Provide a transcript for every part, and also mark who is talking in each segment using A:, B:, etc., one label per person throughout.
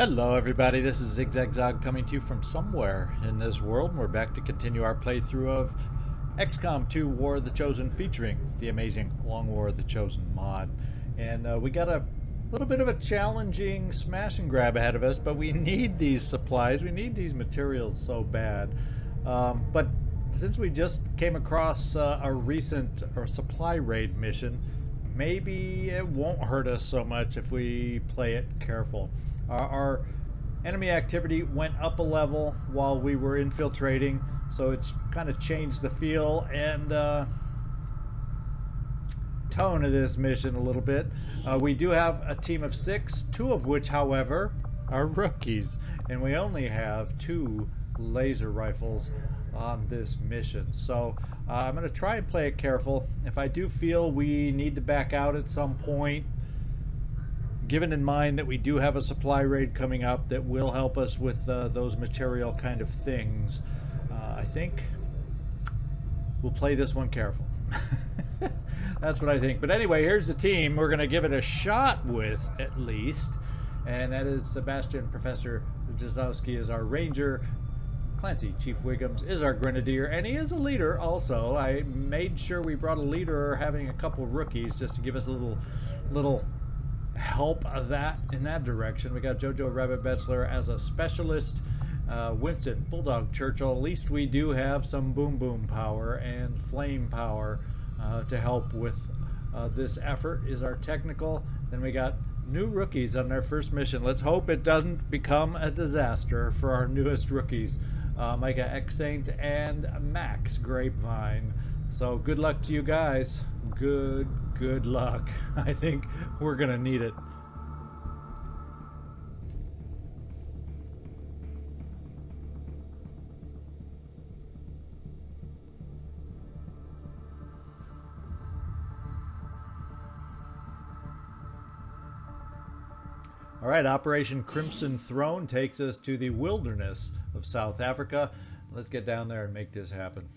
A: Hello everybody, this is ZigZagZog coming to you from somewhere in this world, and we're back to continue our playthrough of XCom 2 War of the Chosen featuring the amazing Long War of the Chosen mod. And we got a little bit of a challenging smash and grab ahead of us, but we need these supplies, we need these materials so bad. But since we just came across a recent supply raid mission, maybe it won't hurt us so much if we play it careful. Our enemy activity went up a level while we were infiltrating, so it's kind of changed the feel and tone of this mission a little bit. We do have a team of 6, 2 of which, however, are rookies, and we only have 2 laser rifles on this mission. So I'm going to try and play it careful. If I do feel we need to back out at some point, given in mind that we do have a supply raid coming up that will help us with those material kind of things, I think we'll play this one careful. That's what I think. But anyway, here's the team we're going to give it a shot with, at least. And that is Sebastian, Professor Jezowski is our ranger, Clancy, Chief Wiggums, is our grenadier, and he is a leader also. I made sure we brought a leader, having a couple rookies, just to give us a little help of that in that direction. We got JoJo, Rabbit, Betzler as a specialist, Winston, Bulldog, Churchill. At least we do have some boom boom power and flame power to help with this effort. Is our technical. Then we got new rookies on their first mission. Let's hope it doesn't become a disaster for our newest rookies, Mika, eXsaint, and Max, Grape, Vigne. So good luck to you guys. Good luck. I think we're gonna need it. All right, Operation Crimson Throne takes us to the wilderness of South Africa. Let's get down there and make this happen.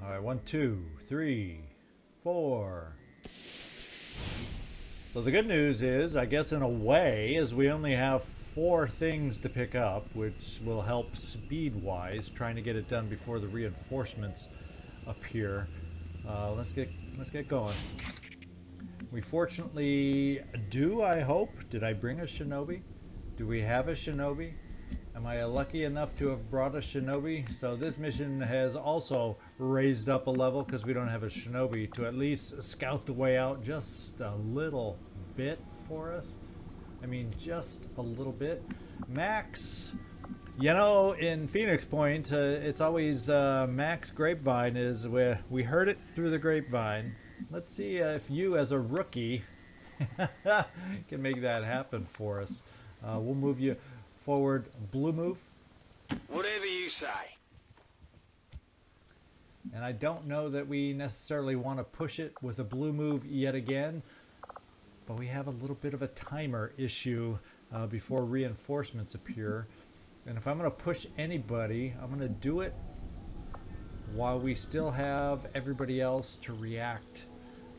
A: All right, 1, 2, 3, 4. So the good news is, I guess in a way, is we only have 4 things to pick up, which will help speed-wise, trying to get it done before the reinforcements appear. Let's get going. We fortunately do, I hope. Did I bring a shinobi? Do we have a shinobi? Am I lucky enough to have brought a shinobi? So this mission has also raised up a level because we don't have a shinobi to at least scout the way out just a little bit for us. I mean, just a little bit. Max, you know, in Phoenix Point, it's always Max Grapevine is where we heard it through the grapevine. Let's see if you as a rookie can make that happen for us. We'll move you forward. Blue move.
B: Whatever you say.
A: And I don't know that we necessarily want to push it with a blue move yet again, but we have a little bit of a timer issue before reinforcements appear. And if I'm going to push anybody, I'm going to do it while we still have everybody else to react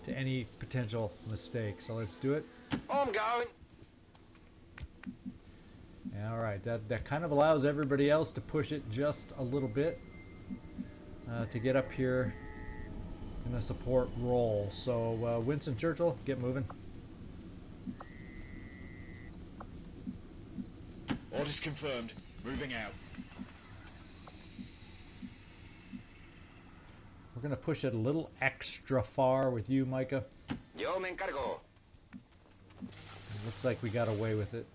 A: to any potential mistake. So let's do it.
B: I'm going.
A: All right, that kind of allows everybody else to push it just a little bit to get up here in a support role. So Winston, Churchill, get moving.
C: Orders confirmed. Moving out.
A: We're going to push it a little extra far with you, Mika.
B: Yo me encargo.
A: Looks like we got away with it.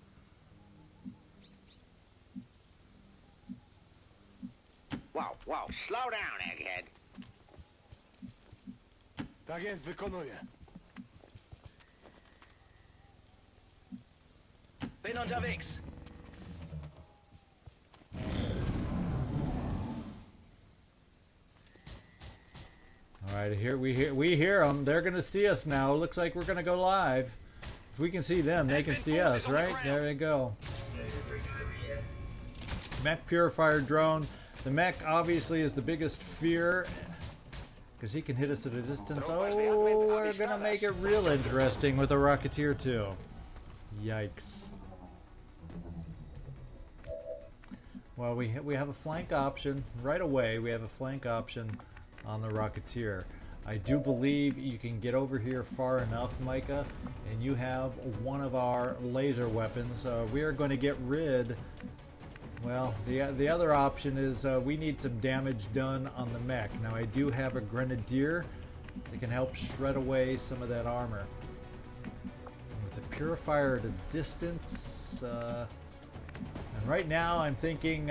B: Wow, slow down, egghead.
C: Tak jest, wykonuję.
B: Bin unterwegs.
A: All right, we hear them. They're going to see us now. Looks like we're going to go live. If we can see them, they can see us, right? There they go. Mech Purifier drone. The mech obviously is the biggest fear because he can hit us at a distance. Oh, we're going to make it real interesting with a Rocketeer too. Yikes. Well, we have a flank option. Right away, we have a flank option on the Rocketeer. I do believe you can get over here far enough, Mika, and you have one of our laser weapons. We are going to get rid... Well, the other option is we need some damage done on the mech. Now, I do have a Grenadier that can help shred away some of that armor. And with the Purifier at a distance... and right now, I'm thinking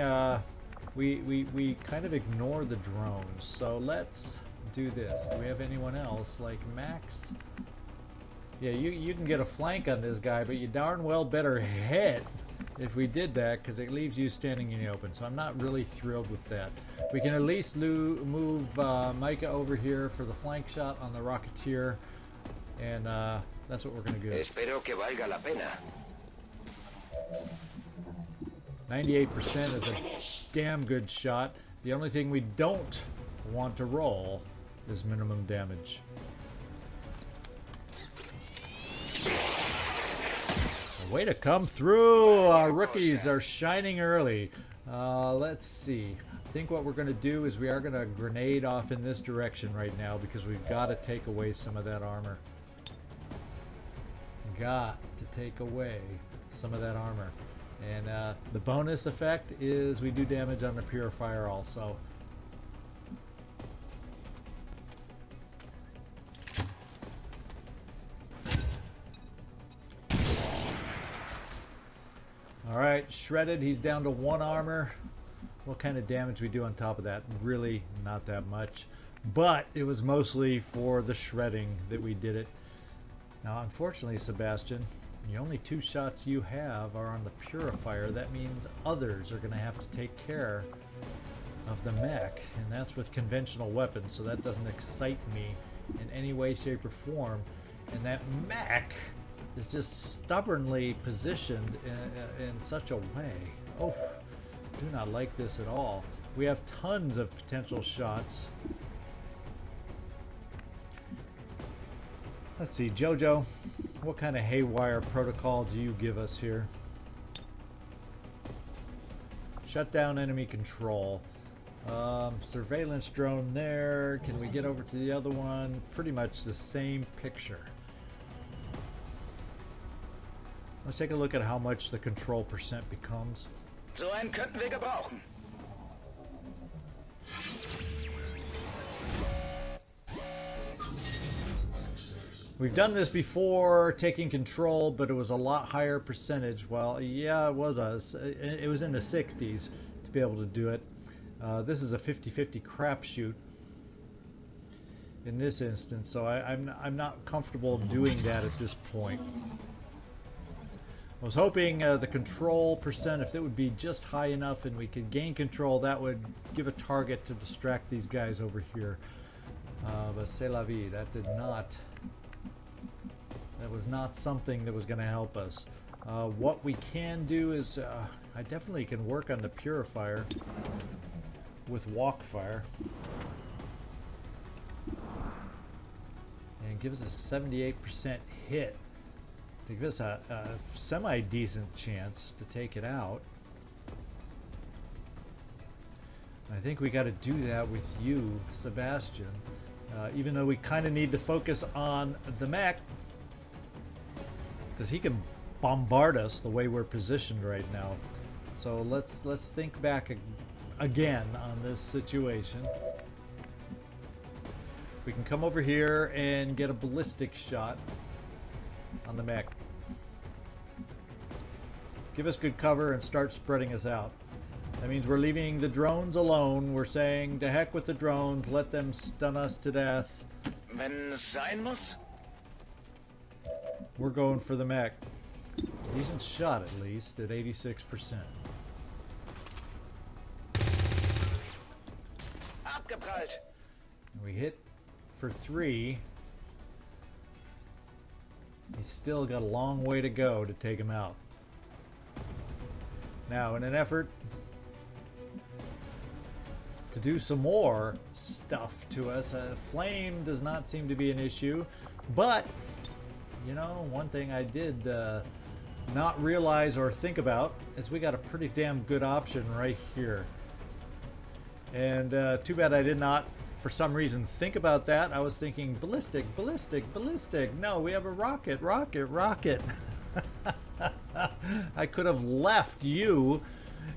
A: we kind of ignore the drones. So let's... do this. Do we have anyone else like Max? Yeah, you can get a flank on this guy, but you darn well better hit if we did that, because it leaves you standing in the open. So I'm not really thrilled with that. We can at least move Mika over here for the flank shot on the Rocketeer, and that's what we're going to do.
B: Espero que valga la pena.
A: 98% is a damn good shot. The only thing we don't want to roll is minimum damage. Way to come through! Our rookies are shining early. Let's see. I think what we're going to do is we are going to grenade off in this direction right now because we've got to take away some of that armor. Got to take away some of that armor. And the bonus effect is we do damage on the Purifier also. Alright, shredded. He's down to 1 armor. What kind of damage we do on top of that? Really not that much. But it was mostly for the shredding that we did it. Now, unfortunately, Sebastian, the only 2 shots you have are on the Purifier. That means others are going to have to take care of the mech. And that's with conventional weapons, so that doesn't excite me in any way, shape, or form. And that mech is just stubbornly positioned in such a way. Oh, do not like this at all. We have tons of potential shots. Let's see, JoJo, what kind of haywire protocol do you give us here? Shut down enemy control. Surveillance drone there. Can we get over to the other one? Pretty much the same picture. Let's take a look at how much the control percent becomes.
B: So einen könnten wir gebrauchen.
A: We've done this before, taking control, but it was a lot higher percentage. Well, yeah, it was in the 60s to be able to do it. This is a 50-50 crapshoot in this instance, so I'm not comfortable doing that at this point. I was hoping the control percent, if it would be just high enough and we could gain control, that would give a target to distract these guys over here. But c'est la vie, that did not. That was not something that was going to help us. What we can do is, I definitely can work on the Purifier with walk fire. And it gives us a 78% hit to give us a semi-decent chance to take it out. I think we got to do that with you, Sebastian. Even though we kind of need to focus on the mech, because he can bombard us the way we're positioned right now. So let's think back again on this situation. We can come over here and get a ballistic shot on the mech. Give us good cover and start spreading us out. That means we're leaving the drones alone. We're saying to heck with the drones, let them stun us to death.
B: Wenn es sein muss.
A: We're going for the mech. Decent shot at least at 86%.
B: Abgeprallt.
A: We hit for 3. He's still got a long way to go to take him out. Now, in an effort to do some more stuff to us. Flame does not seem to be an issue, but you know, one thing I did not realize or think about is we got a pretty damn good option right here. And too bad I did not, for some reason, think about that. I was thinking ballistic, ballistic, ballistic. No, we have a rocket, rocket, rocket. I could have left you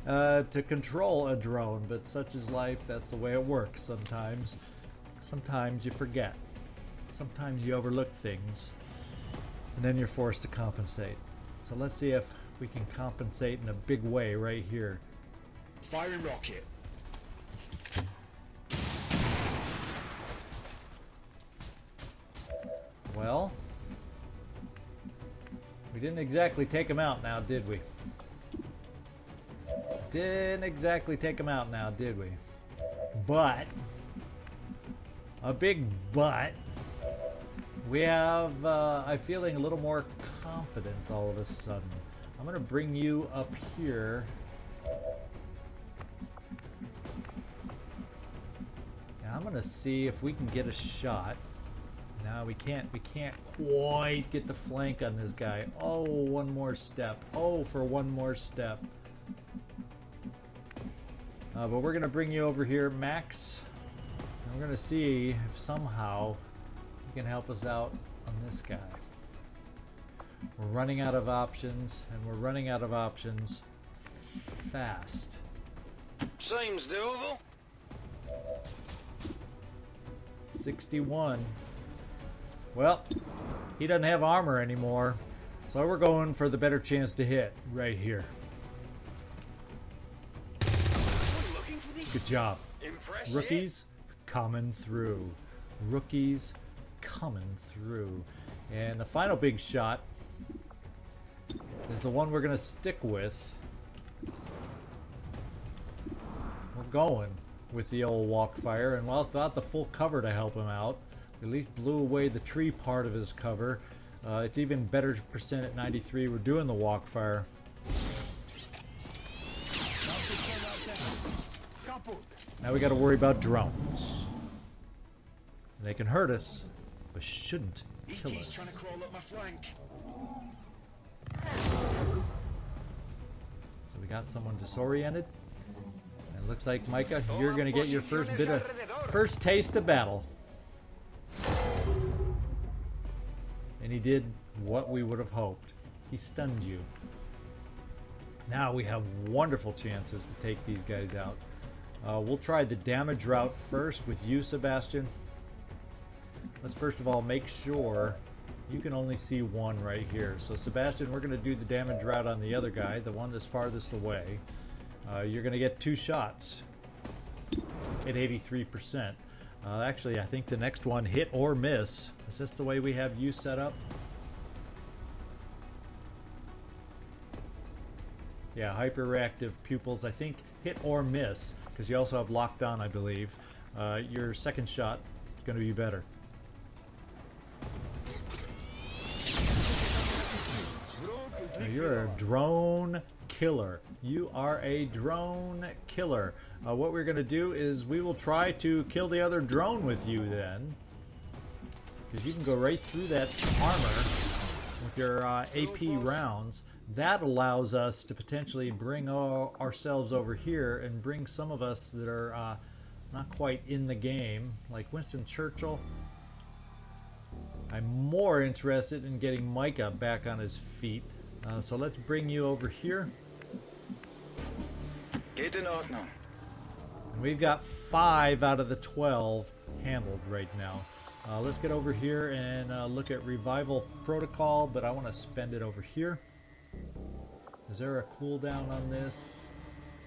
A: to control a drone, but such is life. That's the way it works sometimes. Sometimes you forget. Sometimes you overlook things, and then you're forced to compensate. So let's see if we can compensate in a big way right here.
C: Firing rocket.
A: Well, we didn't exactly take him out now, did we? Didn't exactly take him out now, did we? But, a big but, we have, I'm feeling a little more confident all of a sudden. I'm going to bring you up here. Now I'm going to see if we can get a shot. No, we can't quite get the flank on this guy. Oh, one more step. Oh, for one more step. But we're going to bring you over here, Max. And we're going to see if somehow you can help us out on this guy. We're running out of options, and we're running out of options fast.
B: Seems doable.
A: 61. Well, he doesn't have armor anymore, so we're going for the better chance to hit right here. Good job.
B: Impressive.
A: Rookies coming through. Rookies coming through. And the final big shot is the one we're going to stick with. We're going with the old walk fire, and while without the full cover to help him out, at least blew away the tree part of his cover. It's even better percent at 93. We're doing the walk fire. Now we got to worry about drones. And they can hurt us, but shouldn't kill us.
C: Trying to crawl up my flank.
A: So we got someone disoriented. And it looks like, Mika, you're going to get your first taste of battle. And he did what we would have hoped. He stunned you. Now we have wonderful chances to take these guys out. We'll try the damage route first with you, Sebastian. Let's first of all make sure you can only see one right here. So Sebastian, we're going to do the damage route on the other guy, the one that's farthest away. You're going to get 2 shots at 83%. Actually, I think the next one, hit or miss. Is this the way we have you set up? Yeah, hyperreactive pupils. I think hit or miss, because you also have locked on, I believe. Your second shot is going to be better. Now you're a drone killer. You are a drone killer. What we're going to do is we will try to kill the other drone with you then. Because you can go right through that armor with your AP rounds. That allows us to potentially bring ourselves over here and bring some of us that are not quite in the game, like Winston Churchill. I'm more interested in getting Mika back on his feet. So let's bring you over here.
B: Geht in Ordnung.
A: And we've got 5 out of the 12 handled right now. Let's get over here and look at revival protocol, but I want to spend it over here. Is there a cooldown on this?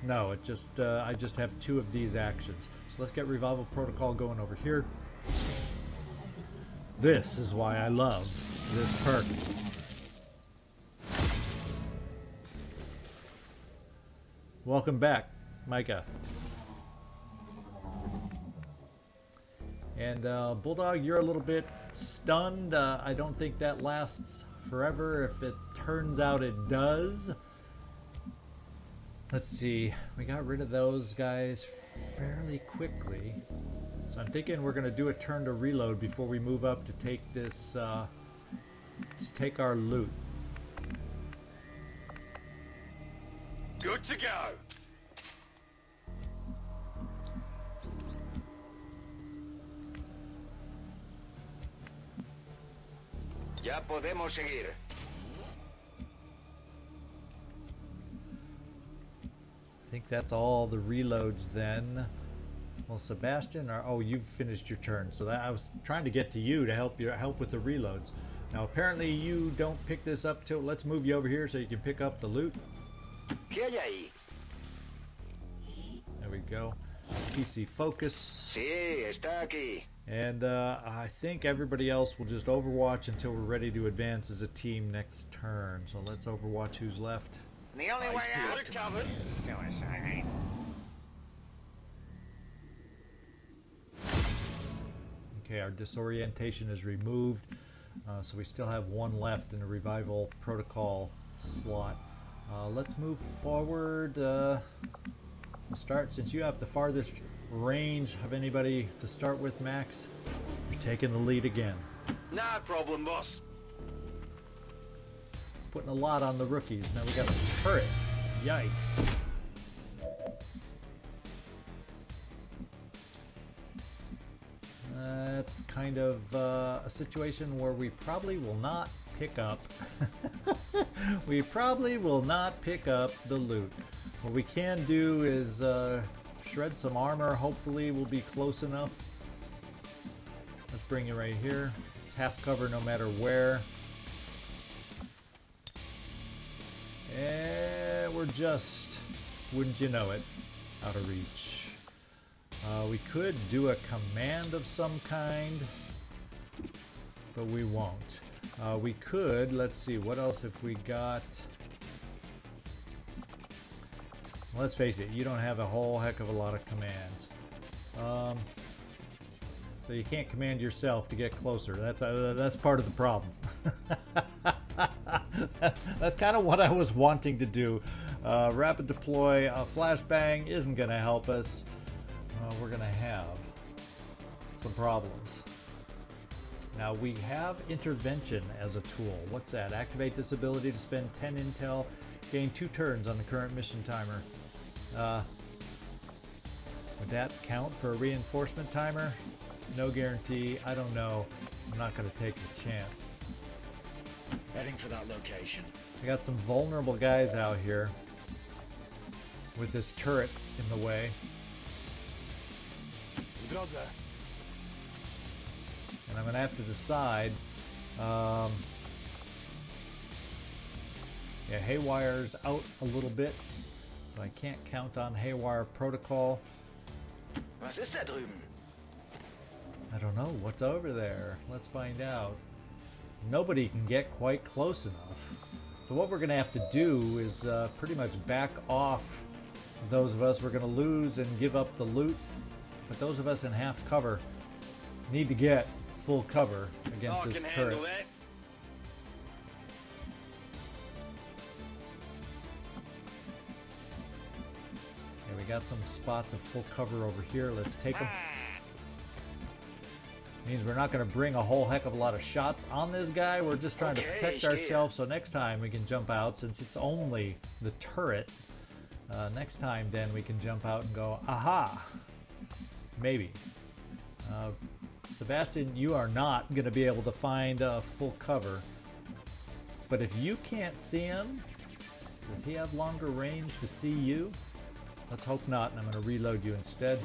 A: No, it just I just have 2 of these actions. So let's get revival protocol going over here. This is why I love this perk. Welcome back, Mika. And Bulldog, you're a little bit stunned. I don't think that lasts forever. If it turns out it does. Let's see. We got rid of those guys. fairly quickly. So I'm thinking we're going to do a turn to reload before we move up to take this, to take our loot.
B: Good to go. Ya podemos seguir.
A: I think that's all the reloads then. Well, Sebastian, oh, you've finished your turn. So that I was trying to get to you to help with the reloads. Now apparently you don't pick this up till. Let's move you over here so you can pick up the loot.
B: ¿Qué hay ahí?
A: There we go. PC focus.
B: Sí, está aquí.
A: And I think everybody else will just overwatch until we're ready to advance as a team next turn. So let's overwatch who's left.
B: The only way out. Got it covered.
A: Okay, our disorientation is removed. So we still have one left in the revival protocol slot. Let's move forward. We'll start, since you have the farthest range of anybody to start with, Max. You're taking the lead again.
B: No problem, boss.
A: Putting a lot on the rookies. Now we got the turret. Yikes. That's kind of a situation where we probably will not pick up. We probably will not pick up the loot. What we can do is shred some armor. Hopefully we'll be close enough. Let's bring you right here. It's half cover no matter where. And we're just, wouldn't you know it, out of reach. We could do a command of some kind, but we won't. We could, let's see, what else have we got? Let's face it, you don't have a whole heck of a lot of commands. So you can't command yourself to get closer. That's part of the problem. That's kind of what I was wanting to do. Rapid deploy, flashbang isn't going to help us. We're going to have some problems. Now we have intervention as a tool. What's that? Activate this ability to spend 10 intel, gain 2 turns on the current mission timer. Would that count for a reinforcement timer? No guarantee. I don't know. I'm not going to take a chance.
C: Heading for that location.
A: I got some vulnerable guys out here with this turret in the way. And I'm going to have to decide. Yeah, Haywire's out a little bit, so I can't count on Haywire protocol.
B: Was ist da drüben?
A: I don't know what's over there. Let's find out. Nobody can get quite close enough. So what we're going to have to do is pretty much back off those of us we're going to lose and give up the loot. But those of us in half cover need to get full cover against this turret. Okay, we got some spots of full cover over here. Let's take them. Means we're not going to bring a whole heck of a lot of shots on this guy. We're just trying to protect ourselves, so next time we can jump out, since it's only the turret. Next time then we can jump out and go, aha! Maybe. Sebastian, you are not going to be able to find full cover. But if you can't see him, does he have longer range to see you? Let's hope not, and I'm going to reload you instead.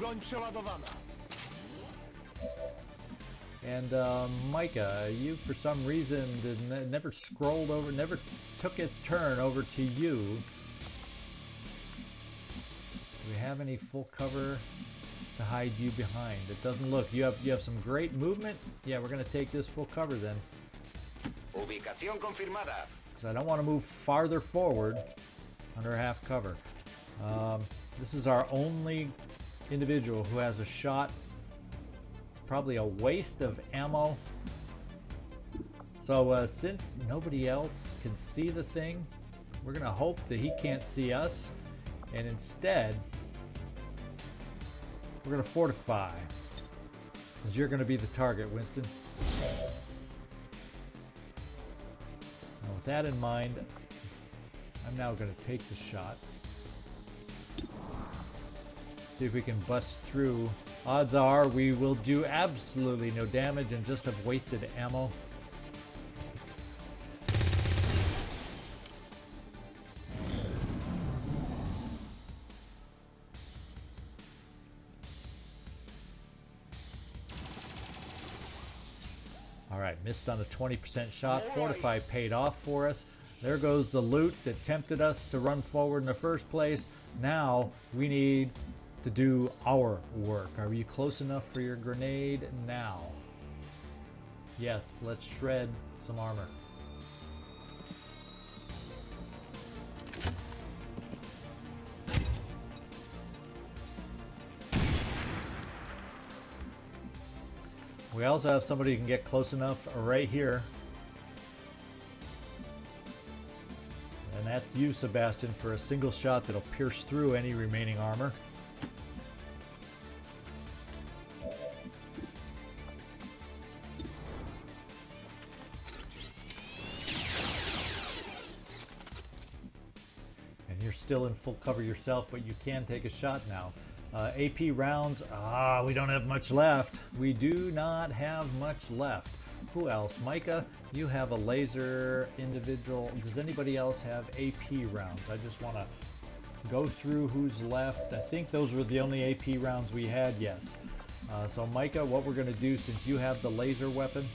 A: And Mika, you for some reason never scrolled over, never took its turn over to you. Do we have any full cover to hide you behind? It doesn't look. You have some great movement. Yeah, we're gonna take this full cover then.
B: Ubicación confirmada.
A: Because I don't want to move farther forward under half cover. This is our only individual who has a shot. Probably a waste of ammo. So since nobody else can see the thing, we're gonna hope that he can't see us, and instead We're going to fortify. Since you're going to be the target, Winston. Now with that in mind, I'm now going to take the shot. See if we can bust through. Odds are we will do absolutely no damage and just have wasted ammo. Alright, missed on a 20% shot. Fortify paid off for us. There goes the loot that tempted us to run forward in the first place. Now we need to do our work. Are you close enough for your grenade now? Yes, let's shred some armor. We also have somebody who can get close enough right here. And that's you, Sebastian, for a single shot that'll pierce through any remaining armor. And you're still in full cover yourself, but you can take a shot now. AP rounds, we don't have much left. We do not have much left. Who else? Mika, you have a laser individual. Does anybody else have AP rounds? I just want to go through who's left. I think those were the only AP rounds we had, yes. So Mika, what we're going to do, since you have the laser weapon,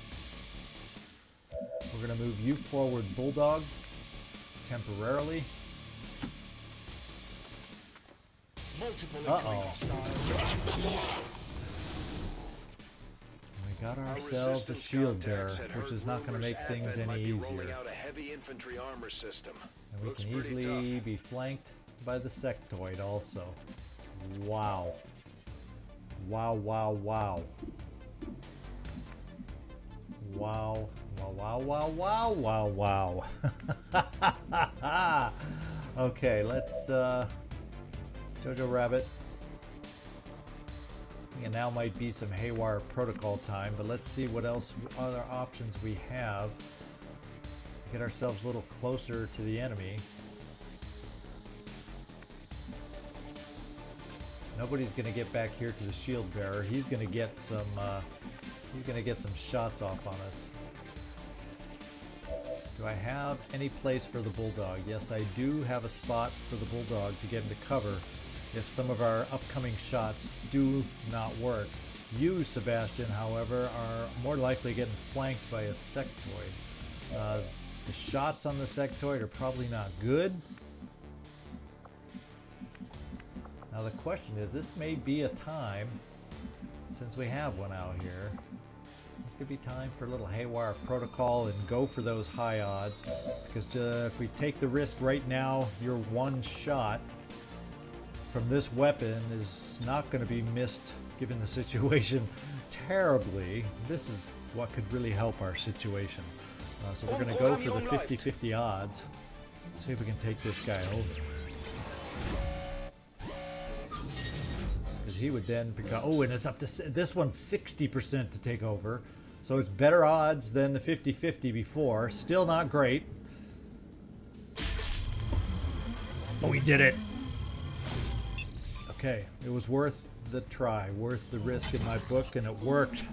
A: we're going to move you forward, Bulldog, temporarily. Uh-oh. We got ourselves a shield bearer, which is not going to make things any easier. And we can easily be flanked by the sectoid also. Wow. Wow, wow, wow. Wow. Wow, wow, wow, wow, wow, wow. Okay, let's JoJo Rabbit. And now might be some haywire protocol time, but let's see what else other options we have. Get ourselves a little closer to the enemy. Nobody's going to get back here to the shield bearer. He's going to get some shots off on us. Do I have any place for the Bulldog? Yes, I do have a spot for the Bulldog to get into cover if some of our upcoming shots do not work. You, Sebastian, however, are more likely getting flanked by a sectoid. The shots on the sectoid are probably not good. Now the question is, this may be a time, since we have one out here, this could be time for a little haywire protocol and go for those high odds. Because if we take the risk right now, your one shot from this weapon is not going to be missed, given the situation, terribly. This is what could really help our situation. So we're going to go for the 50-50 odds. See if we can take this guy over. Because he would then become... Oh, and it's up to... This one's 60% to take over. So it's better odds than the 50-50 before. Still not great. But we did it. Okay, it was worth the try, worth the risk in my book, and it worked.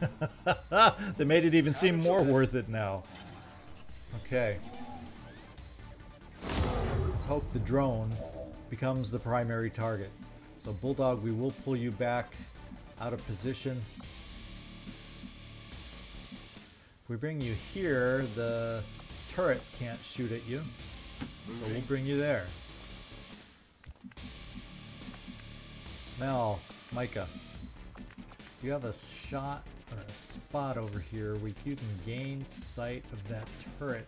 A: They made it even seem more worth it now. Okay. Let's hope the drone becomes the primary target. So Bulldog, we will pull you back out of position. If we bring you here, the turret can't shoot at you. So we'll bring you there. Now, Mika, do you have a shot or a spot over here where you can gain sight of that turret?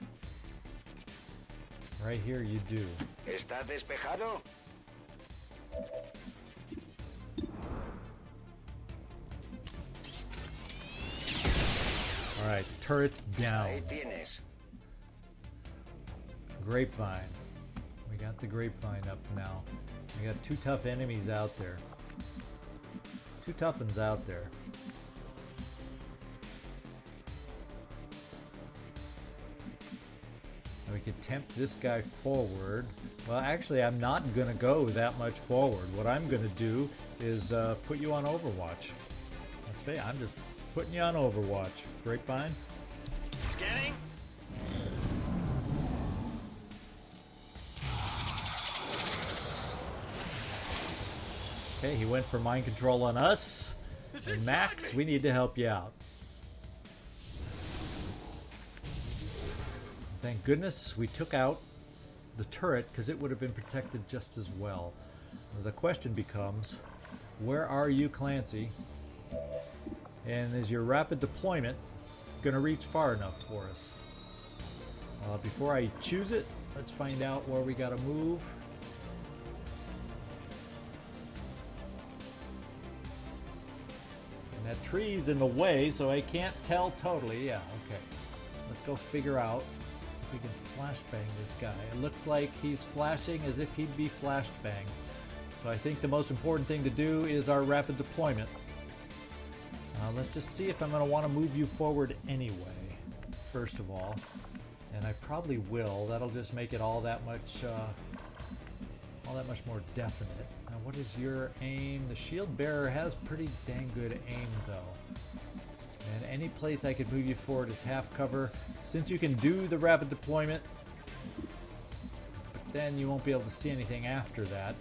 A: Right here you do.
B: ¿Está despejado?
A: Alright, turret's down.
B: Ahí tienes.
A: Grapevine. We got the grapevine up now. We got two tough enemies out there. Two tough ones out there. We could tempt this guy forward. Well, actually, I'm not going to go that much forward. What I'm going to do is put you on Overwatch. That's right, I'm just putting you on Overwatch. Grapevine.
B: Scanning.
A: Okay, he went for mind control on us. And Max, we need to help you out. Thank goodness we took out the turret, because it would have been protected just as well. The question becomes, where are you, Clancy? And is your rapid deployment going to reach far enough for us? Before I choose it, let's find out where we got to move. And that tree's in the way, so I can't tell totally. Yeah, okay. Let's go figure out we can flashbang this guy. It looks like he's flashing as if he'd be flashbanged. So I think the most important thing to do is our rapid deployment. Let's just see if I'm going to want to move you forward anyway, first of all. And I probably will. That'll just make it all that much more definite. Now, what is your aim? The shield bearer has pretty dang good aim, though. And any place I could move you forward is half cover. Since you can do the rapid deployment, but then you won't be able to see anything after that.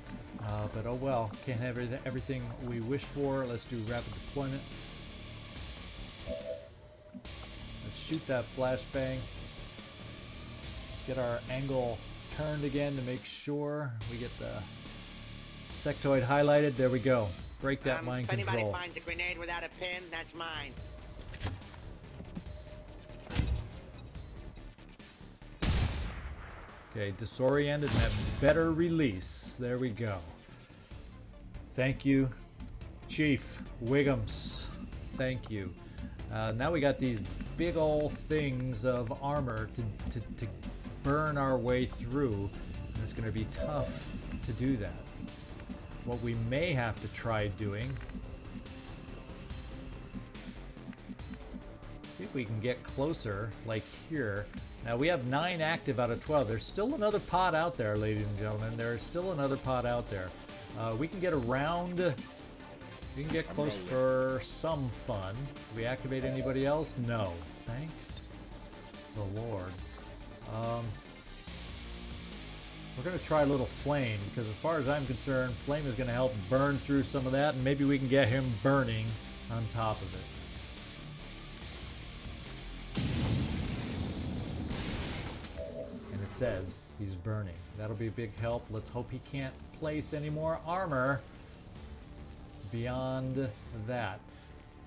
A: But oh well, can't have everything we wish for. Let's do rapid deployment. Let's shoot that flashbang. Let's get our angle turned again to make sure we get the sectoid highlighted. There we go. Break that mind control.
B: If anybody finds a grenade without a pin, that's mine.
A: Okay, disoriented and have better release. There we go. Thank you, Chief Wiggums. Thank you. Now we got these big old things of armor to burn our way through. And it's going to be tough to do that. What we may have to try doing, see if we can get closer, like here. Now we have 9 active out of 12. There's still another pod out there, ladies and gentlemen. There's still another pod out there. We can get around. We can get close for some fun. Do we activate anybody else? No. Thank the Lord. We're going to try a little flame, because as far as I'm concerned, flame is going to help burn through some of that, and maybe we can get him burning on top of it. Says he's burning. That'll be a big help. Let's hope he can't place any more armor beyond that.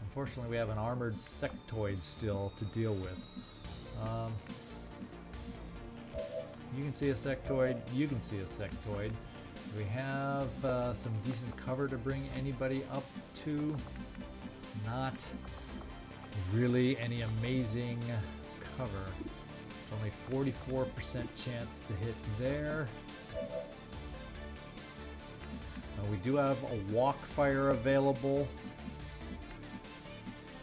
A: Unfortunately, we have an armored sectoid still to deal with. You can see a sectoid. You can see a sectoid. We have some decent cover to bring anybody up to. Not really any amazing cover. It's only 44% chance to hit there. We do have a walk fire available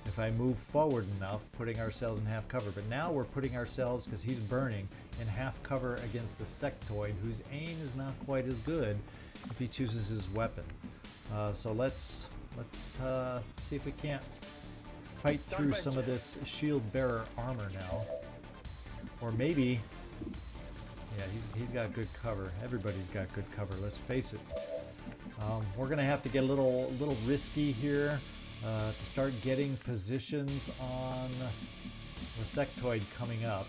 A: if I move forward enough, putting ourselves in half cover. But now we're putting ourselves, because he's burning, in half cover against a sectoid whose aim is not quite as good if he chooses his weapon. So let's see if we can't fight through some of this shield bearer armor now. Or maybe, yeah, he's got good cover. Everybody's got good cover. Let's face it. We're gonna have to get a little risky here to start getting positions on the sectoid coming up,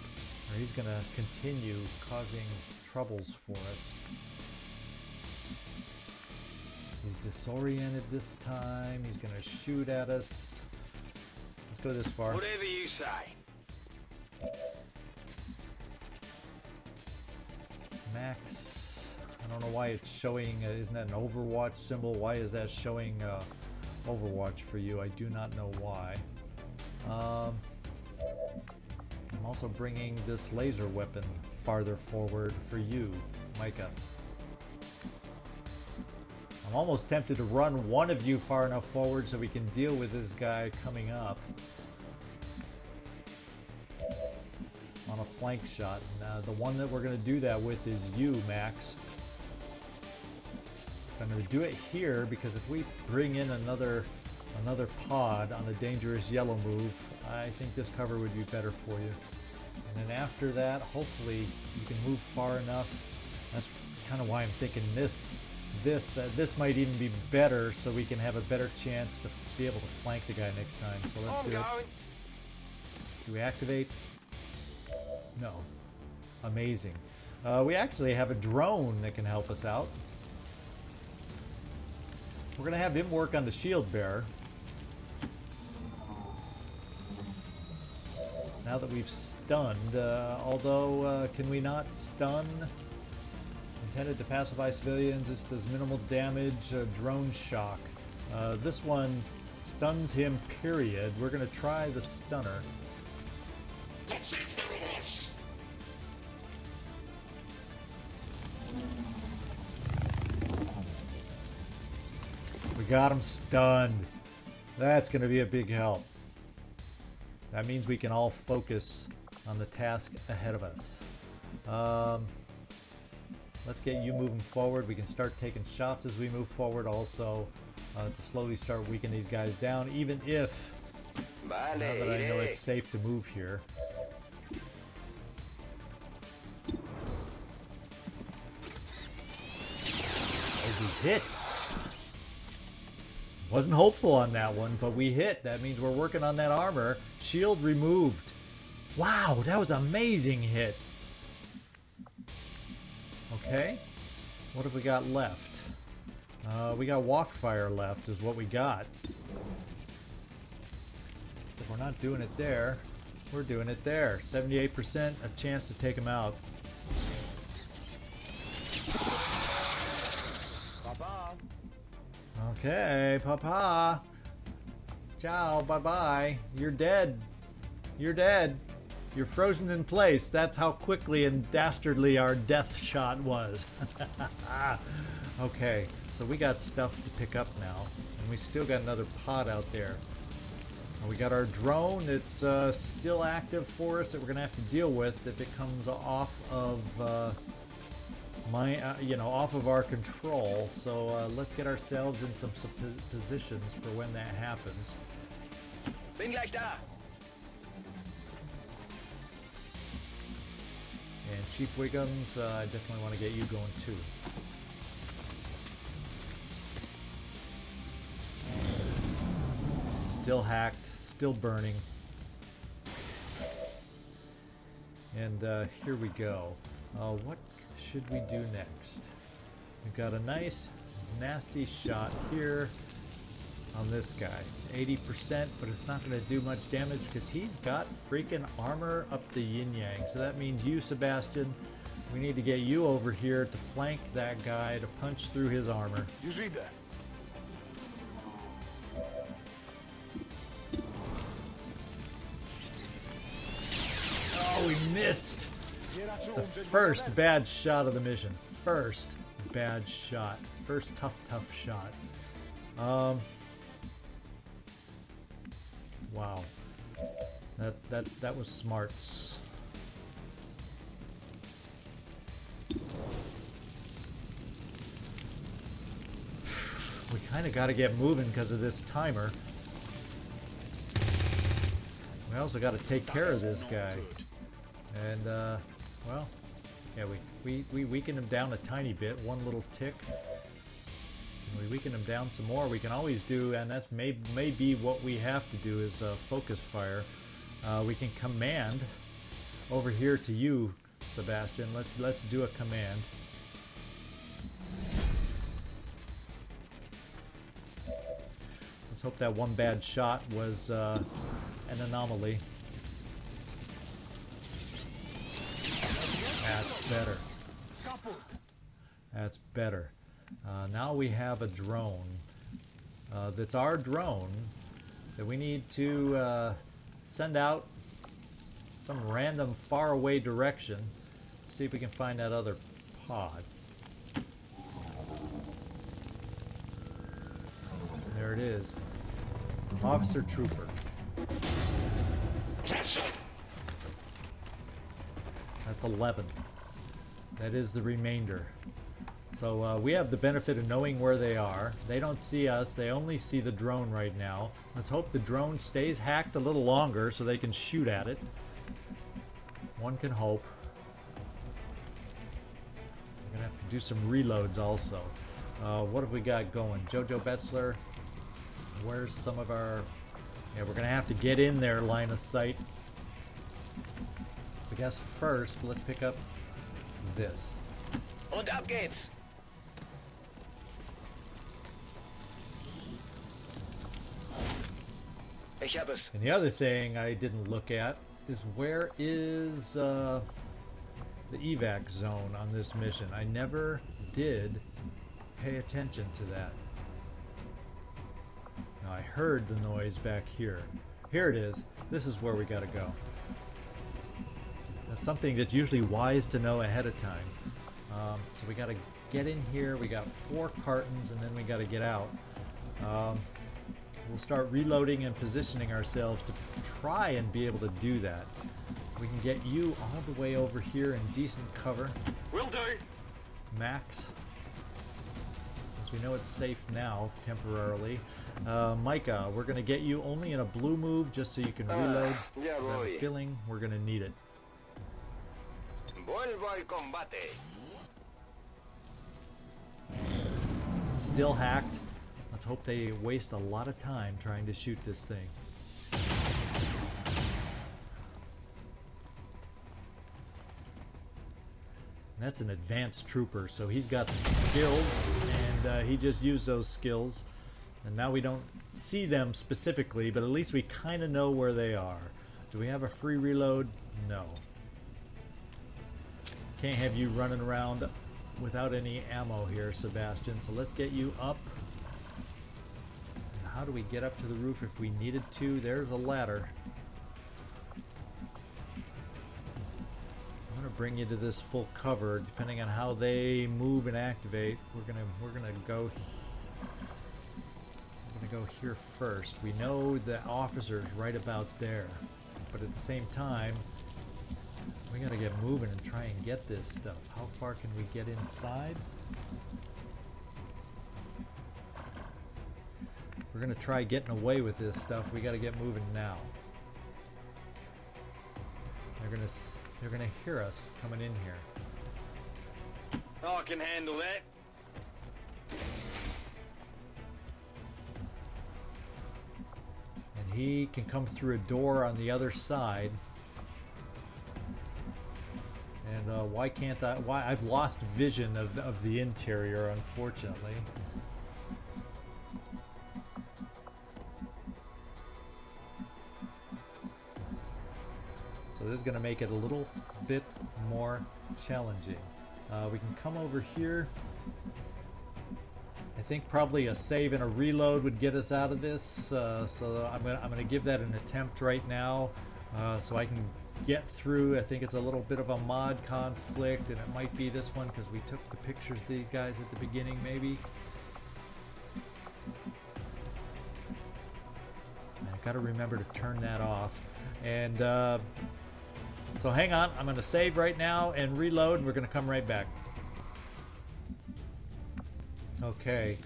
A: or he's gonna continue causing troubles for us. He's disoriented this time. He's gonna shoot at us. Let's go this far.
B: Whatever you say.
A: Max, I don't know why it's showing, isn't that an Overwatch symbol? Why is that showing Overwatch for you? I do not know why. I'm also bringing this laser weapon farther forward for you, Mika. I'm almost tempted to run one of you far enough forward so we can deal with this guy coming up on a flank shot. And, the one that we're going to do that with is you, Max. I'm going to do it here because if we bring in another pod on a dangerous yellow move, I think this cover would be better for you. And then after that, hopefully you can move far enough. That's kind of why I'm thinking this might even be better, so we can have a better chance to be able to flank the guy next time. So let's do it. Do we activate? No. Amazing. We actually have a drone that can help us out. We're going to have him work on the shield bearer. Now that we've stunned, although can we not stun? Intended to pacify civilians, this does minimal damage, drone shock. This one stuns him, period. We're going to try the stunner. We got him stunned. That's going to be a big help. That means we can all focus on the task ahead of us. Let's get you moving forward. We can start taking shots as we move forward also to slowly start weakening these guys down, even if, now that I know it's safe to move here. Oh, we hit! Wasn't hopeful on that one, but we hit. That means we're working on that armor. Shield removed. Wow, that was an amazing hit. Okay, what have we got left? We got walk fire left is what we got. If we're not doing it there, we're doing it there. 78% of chance to take him out. Okay, Papa. Ciao, bye-bye. You're dead. You're dead. You're frozen in place. That's how quickly and dastardly our death shot was. Okay, so we got stuff to pick up now. And we still got another pod out there. And we got our drone that's still active for us that we're going to have to deal with if it comes off of off of our control. So let's get ourselves in some positions for when that happens.
B: Bin gleich da.
A: And Chief Wiggums, I definitely want to get you going too. Still hacked, still burning. And here we go. What should we do next? We've got a nice, nasty shot here on this guy. 80%, but it's not going to do much damage because he's got freaking armor up the yin-yang. So that means you, Sebastian, we need to get you over here to flank that guy to punch through his armor.
C: You read that?
A: Oh, we missed the first bad shot of the mission. First bad shot. First tough shot. Wow. That was smarts. We kind of got to get moving because of this timer. We also got to take care of this guy. And, well, yeah, we weakened him down a tiny bit, one little tick. Can we weaken him down some more? We can always do, and that's maybe what we have to do is focus fire. We can command over here to you, Sebastian. Let's do a command. Let's hope that one bad shot was an anomaly. That's better. That's better. Now we have a drone. That's our drone that we need to send out some random faraway direction. See if we can find that other pod. There it is. Officer Trooper. That's 11. That is the remainder. So we have the benefit of knowing where they are. They don't see us. They only see the drone right now. Let's hope the drone stays hacked a little longer so they can shoot at it. One can hope. I'm going to have to do some reloads also. What have we got going? JoJo Betzler. Where's some of our... Yeah, we're going to have to get in there, line of sight. I guess first, let's pick up this.
B: Und ab geht's. Ich hab es.
A: And the other thing I didn't look at is where is the evac zone on this mission. I never did pay attention to that. Now I heard the noise back here. Here it is. This is where we gotta go. That's something that's usually wise to know ahead of time. So we gotta get in here. We got 4 cartons and then we gotta get out. We'll start reloading and positioning ourselves to try and be able to do that. We can get you all the way over here in decent cover.
B: Will do.
A: Max. Since we know it's safe now, temporarily. Mika, we're going to get you only in a blue move just so you can reload.
B: Yeah,
A: I have a feeling we're going to need it.
B: Vuelvo al combate.
A: It's still hacked. Let's hope they waste a lot of time trying to shoot this thing. And that's an advanced trooper, so he's got some skills, and he just used those skills. And now we don't see them specifically, but at least we kind of know where they are. Do we have a free reload? No. Can't have you running around without any ammo here, Sebastian, so let's get you up. And how do we get up to the roof if we needed to? There's a ladder. I'm gonna bring you to this full cover. Depending on how they move and activate, we're gonna go here first. We know the officer's right about there, but at the same time, we gotta get moving and try and get this stuff. How far can we get inside? We're gonna try getting away with this stuff. We gotta get moving now. They're gonna hear us coming in here.
B: Oh, I can handle that.
A: And he can come through a door on the other side. And why can't I? Why I've lost vision of the interior, unfortunately. So this is going to make it a little bit more challenging. We can come over here. I think probably a save and a reload would get us out of this. So I'm gonna give that an attempt right now, so I can get through. I think it's a little bit of a mod conflict, and it might be this one because we took the pictures of these guys at the beginning, maybe. I've got to remember to turn that off. And so hang on, I'm going to save right now and reload, and we're going to come right back. Okay,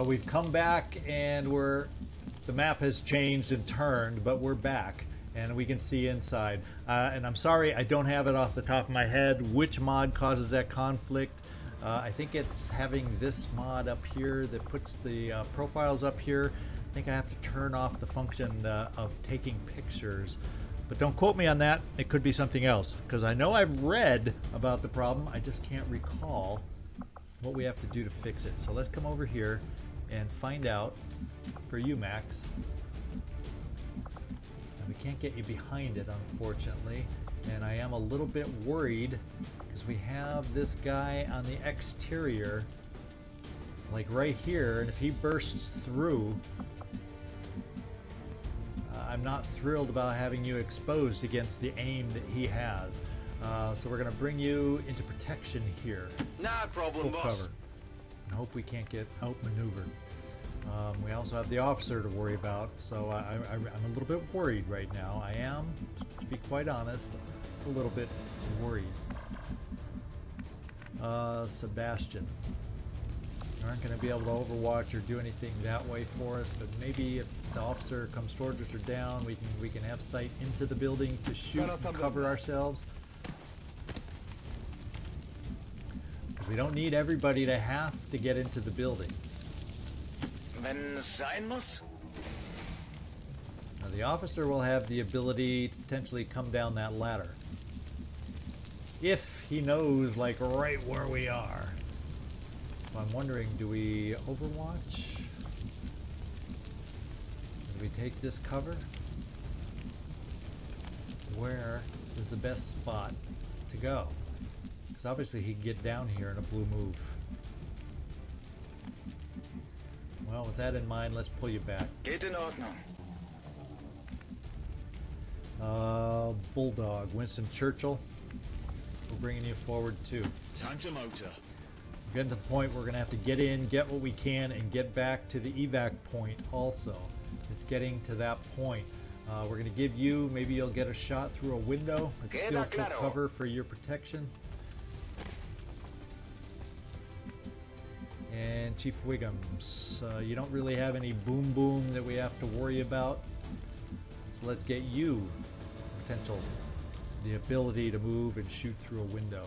A: we've come back, and the map has changed and turned, but we're back. And we can see inside. And I'm sorry, I don't have it off the top of my head which mod causes that conflict. I think it's having this mod up here that puts the profiles up here. I think I have to turn off the function of taking pictures. But don't quote me on that. It could be something else. Because I know I've read about the problem. I just can't recall what we have to do to fix it. So let's come over here and find out for you, Max. We can't get you behind it, unfortunately, and I am a little bit worried because we have this guy on the exterior, like right here, and if he bursts through, I'm not thrilled about having you exposed against the aim that he has. So we're going to bring you into protection here.
B: No problem,
A: Full
B: boss.
A: cover. And hope we can't get outmaneuvered. We also have the officer to worry about, so I'm a little bit worried right now. I am, to be quite honest, a little bit worried. Sebastian. We aren't going to be able to overwatch or do anything that way for us, but maybe if the officer comes towards us or down, we can have sight into the building to shoot and cover ourselves. Because we don't need everybody to have to get into the building.
B: Wenn es sein muss.
A: Now the officer will have the ability to potentially come down that ladder. If he knows, like, right where we are. So I'm wondering, do we overwatch? Do we take this cover? Where is the best spot to go? Because obviously he can get down here in a blue move. Well, with that in mind, let's pull you back.
B: Geht in Ordnung.
A: Bulldog, Winston, Churchill. We're bringing you forward too.
C: Time to motor.
A: We're getting to the point where we're going to have to get in, get what we can, and get back to the evac point also. It's getting to that point. We're going to give you, maybe you'll get a shot through a window. It's still full cover for your protection. And Chief Wiggums, you don't really have any boom boom that we have to worry about. So let's get you the ability to move and shoot through a window.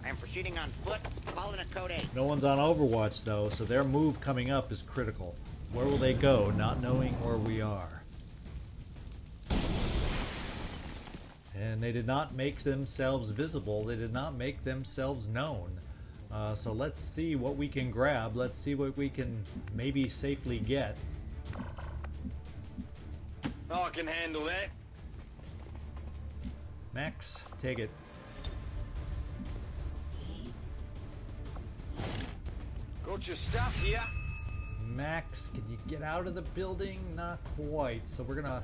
D: I am proceeding on foot, following a code 8.
A: No one's on Overwatch though, so their move coming up is critical. Where will they go, not knowing where we are? And they did not make themselves visible. They did not make themselves known. So let's see what we can grab. Let's see what we can maybe safely get.
B: I can handle that.
A: Max, take it.
B: Got your stuff here.
A: Max, can you get out of the building? Not quite. So we're gonna...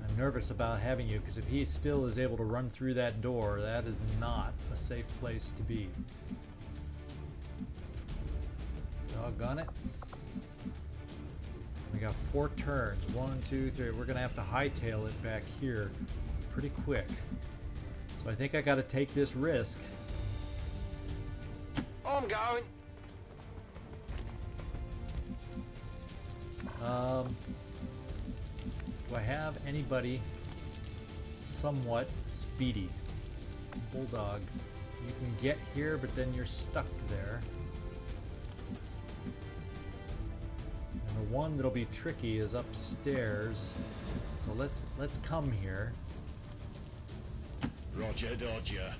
A: I'm nervous about having you, because if he still is able to run through that door, that is not a safe place to be. Doggone it. We got 4 turns. 1, 2, 3. We're gonna have to hightail it back here pretty quick. So I think I gotta take this risk.
B: I'm going.
A: Do I have anybody somewhat speedy? Bulldog, you can get here, but then you're stuck there. And the one that'll be tricky is upstairs. So let's come here.
C: Roger, Dodger.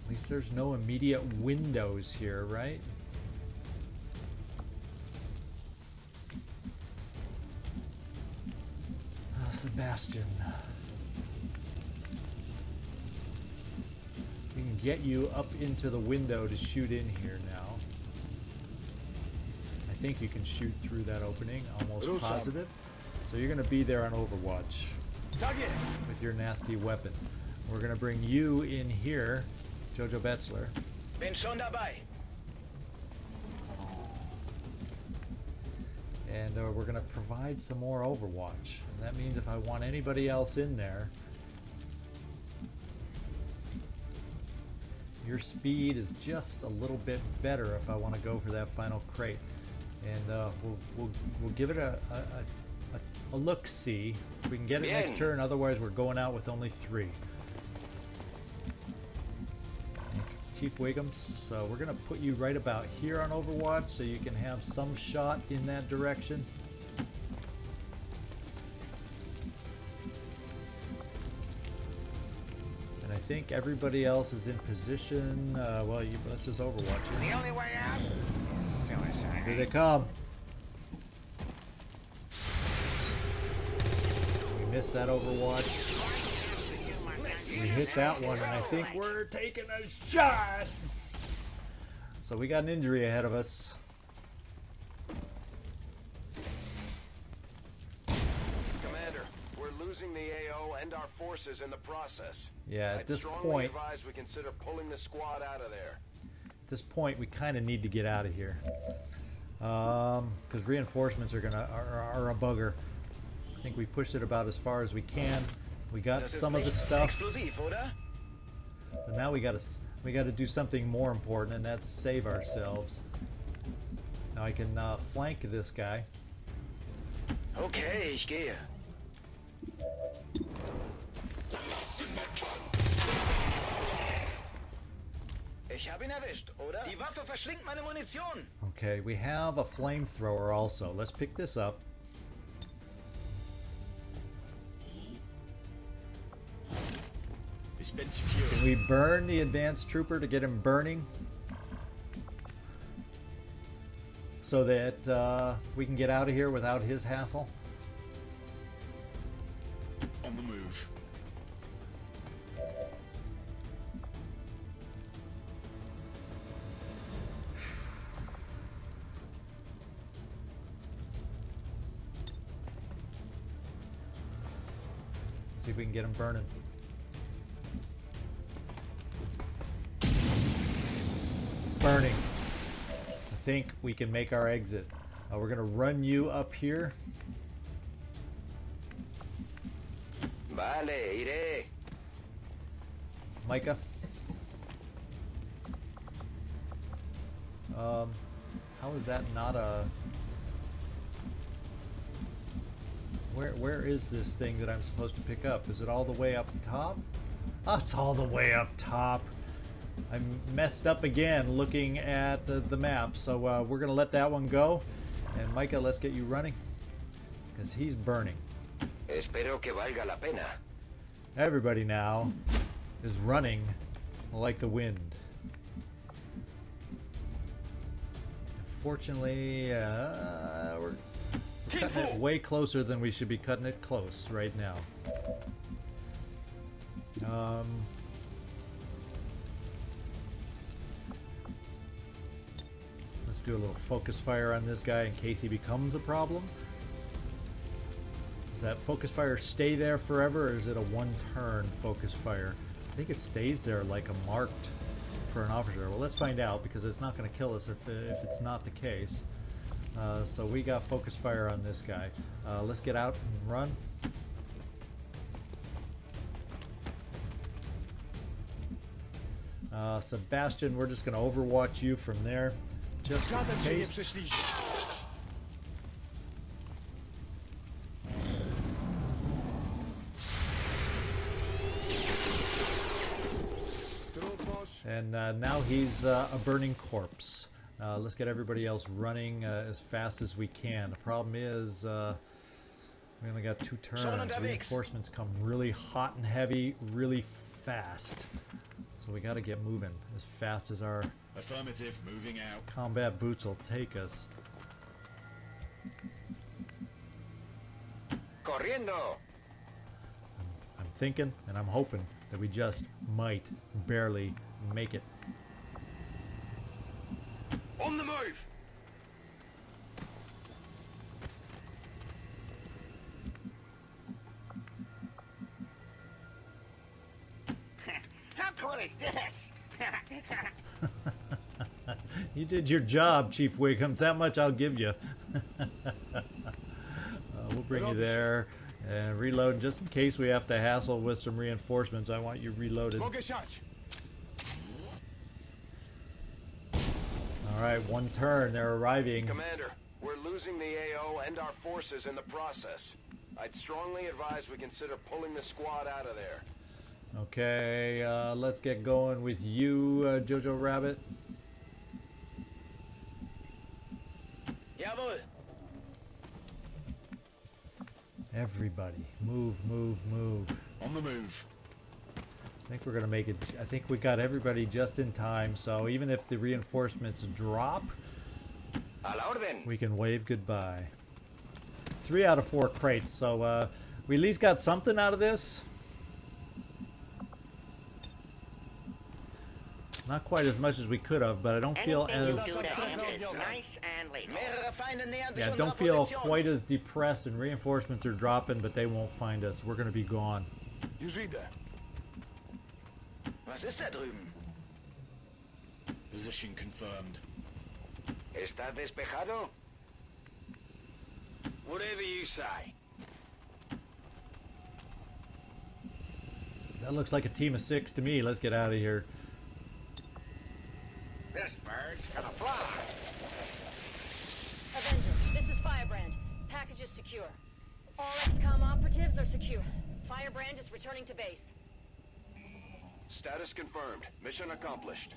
A: At least there's no immediate windows here, right? Sebastian. We can get you up into the window to shoot in here now. I think you can shoot through that opening, almost positive. So you're going to be there on Overwatch with your nasty weapon. We're going to bring you in here, JoJo Betzler.
B: Bin schon dabei.
A: And we're going to provide some more Overwatch. And that means if I want anybody else in there, your speed is just a little bit better if I want to go for that final crate. And we'll give it a look-see. If we can get it next turn, otherwise we're going out with only 3. Chief Wiggums, so we're going to put you right about here on Overwatch so you can have some shot in that direction. And I think everybody else is in position. Well, this is Overwatch.
D: The only way out is suicide.
A: Here they come. We missed that Overwatch. We hit that one, and I think we're taking a shot. So we got an injury ahead of us.
B: Commander, we're losing the AO and our forces in the process.
A: Yeah, at this
B: strongly
A: point,
B: advise we consider pulling the squad out of there.
A: this point, we kind of need to get out of here. Because reinforcements are a bugger. I think we pushed it about as far as we can. We got some of the stuff, but now we gotta do something more important, and that's save ourselves. Now I can flank this guy.
B: Okay, ich gehe. Ich habe ihn erwischt, oder? Die Waffe verschlingt meine Munition.
A: Okay, we have a flamethrower also. Let's pick this up.
C: It's been secured.
A: Can we burn the advanced trooper to get him burning? So that we can get out of here without his hassle?
C: On the move.
A: See if we can get him burning. Burning. I think we can make our exit. We're gonna run you up here.
B: Vale, iré.
A: Mika. How is that not a... Where is this thing that I'm supposed to pick up? Is it all the way up top? Oh, it's all the way up top. I messed up again looking at the map, so we're gonna let that one go. And Mika, let's get you running, because he's burning.
B: Espero que valga la pena.
A: Everybody now is running like the wind. Unfortunately, we're cutting it way closer than we should be cutting it close right now. Let's do a little focus fire on this guy in case he becomes a problem. Does that focus fire stay there forever, or is it a one-turn focus fire? I think it stays there like a marked for an officer. Well, let's find out, because it's not going to kill us if it's not the case. So we got focus fire on this guy. Let's get out and run. Sebastian, we're just going to overwatch you from there, just in case. And now he's a burning corpse. Let's get everybody else running as fast as we can. The problem is we only got 2 turns. Reinforcements come really hot and heavy, really fast. So we got to get moving as fast as our
C: Affirmative, moving out.
A: combat boots will take us.
B: Corriendo.
A: I'm thinking and I'm hoping that we just might barely make it.
B: On the move.
D: How cool is this?
A: You did your job, Chief Wiggums. That much I'll give you. We'll bring you there and reload just in case we have to hassle with some reinforcements. I want you reloaded. Alright, 1 turn. They're arriving.
B: Commander, we're losing the AO and our forces in the process. I'd strongly advise we consider pulling the squad out of there.
A: Okay, let's get going with you, JoJo Rabbit.
B: Jawohl.
A: Everybody, move, move, move.
C: On the move.
A: I think we're gonna make it. I think we got everybody just in time, so even if the reinforcements drop,
B: A la orden.
A: we can wave goodbye. 3 out of 4 crates, so we at least got something out of this. Not quite as much as we could have, but I don't feel as...
D: Nice and lethal.
B: Mehrere Feinde nähern sich
A: Yeah,
B: unserer
A: don't feel
B: Position.
A: quite as depressed, and reinforcements are dropping, but they won't find us. We're gonna be gone.
B: Was ist da drüben?
C: Position confirmed.
B: ¿Está despejado? Whatever you say.
A: That looks like a team of 6 to me. Let's get out of here.
B: This bird's gonna fly.
E: Avenger, this is Firebrand. Package is secure. All XCom operatives are secure. Firebrand is returning to base.
B: Status confirmed. Mission accomplished.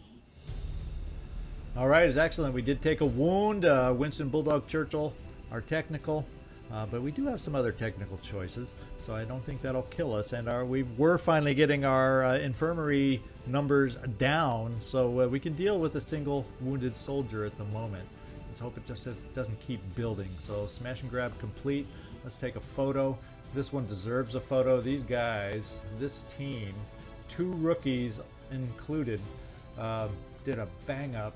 A: All right, it's excellent. We did take a wound. Winston, Bulldog, Churchill are technical, but we do have some other technical choices, so I don't think that'll kill us. And we're finally getting our infirmary numbers down, so we can deal with a single wounded soldier at the moment. Let's hope it just doesn't keep building. So smash and grab complete. Let's take a photo. This one deserves a photo. These guys, this team, 2 rookies included, did a bang-up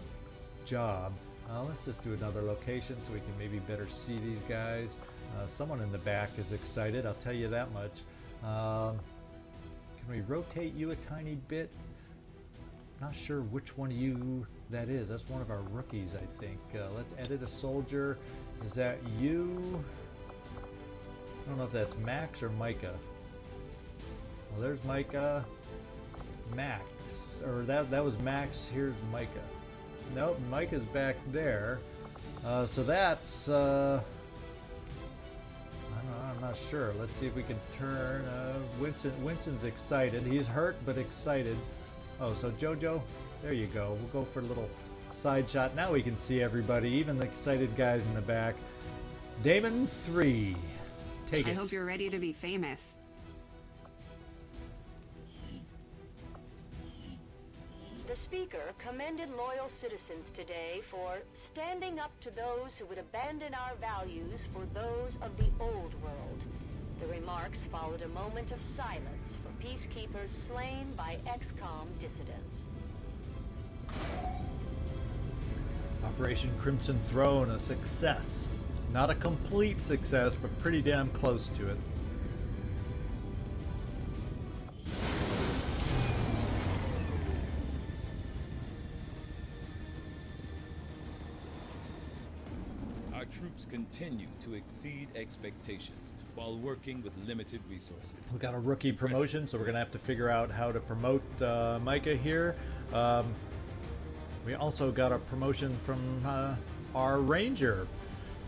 A: job. Let's just do another location so we can maybe better see these guys. Someone in the back is excited, I'll tell you that much. Can we rotate you a tiny bit? Not sure which one of you that is. That's one of our rookies, I think. Let's edit a soldier. Is that you? I don't know if that's Max or Mika. Well, there's Mika. Max. Or that was Max. Here's Mika. Nope, Mika's back there. So that's... I'm not sure. Let's see if we can turn... Winston's excited. He's hurt, but excited. Oh, so JoJo, there you go. We'll go for a little side shot. Now we can see everybody, even the excited guys in the back. Damon 3. Take it.
F: I hope you're ready to be famous.
E: The speaker commended loyal citizens today for standing up to those who would abandon our values for those of the old world. The remarks followed a moment of silence for peacekeepers slain by XCom dissidents.
A: Operation Crimson Throne, a success. Not a complete success, but pretty damn close to it.
G: Our troops continue to exceed expectations while working with limited resources.
A: We got a rookie promotion, so we're going to have to figure out how to promote Mika here. We also got a promotion from our ranger.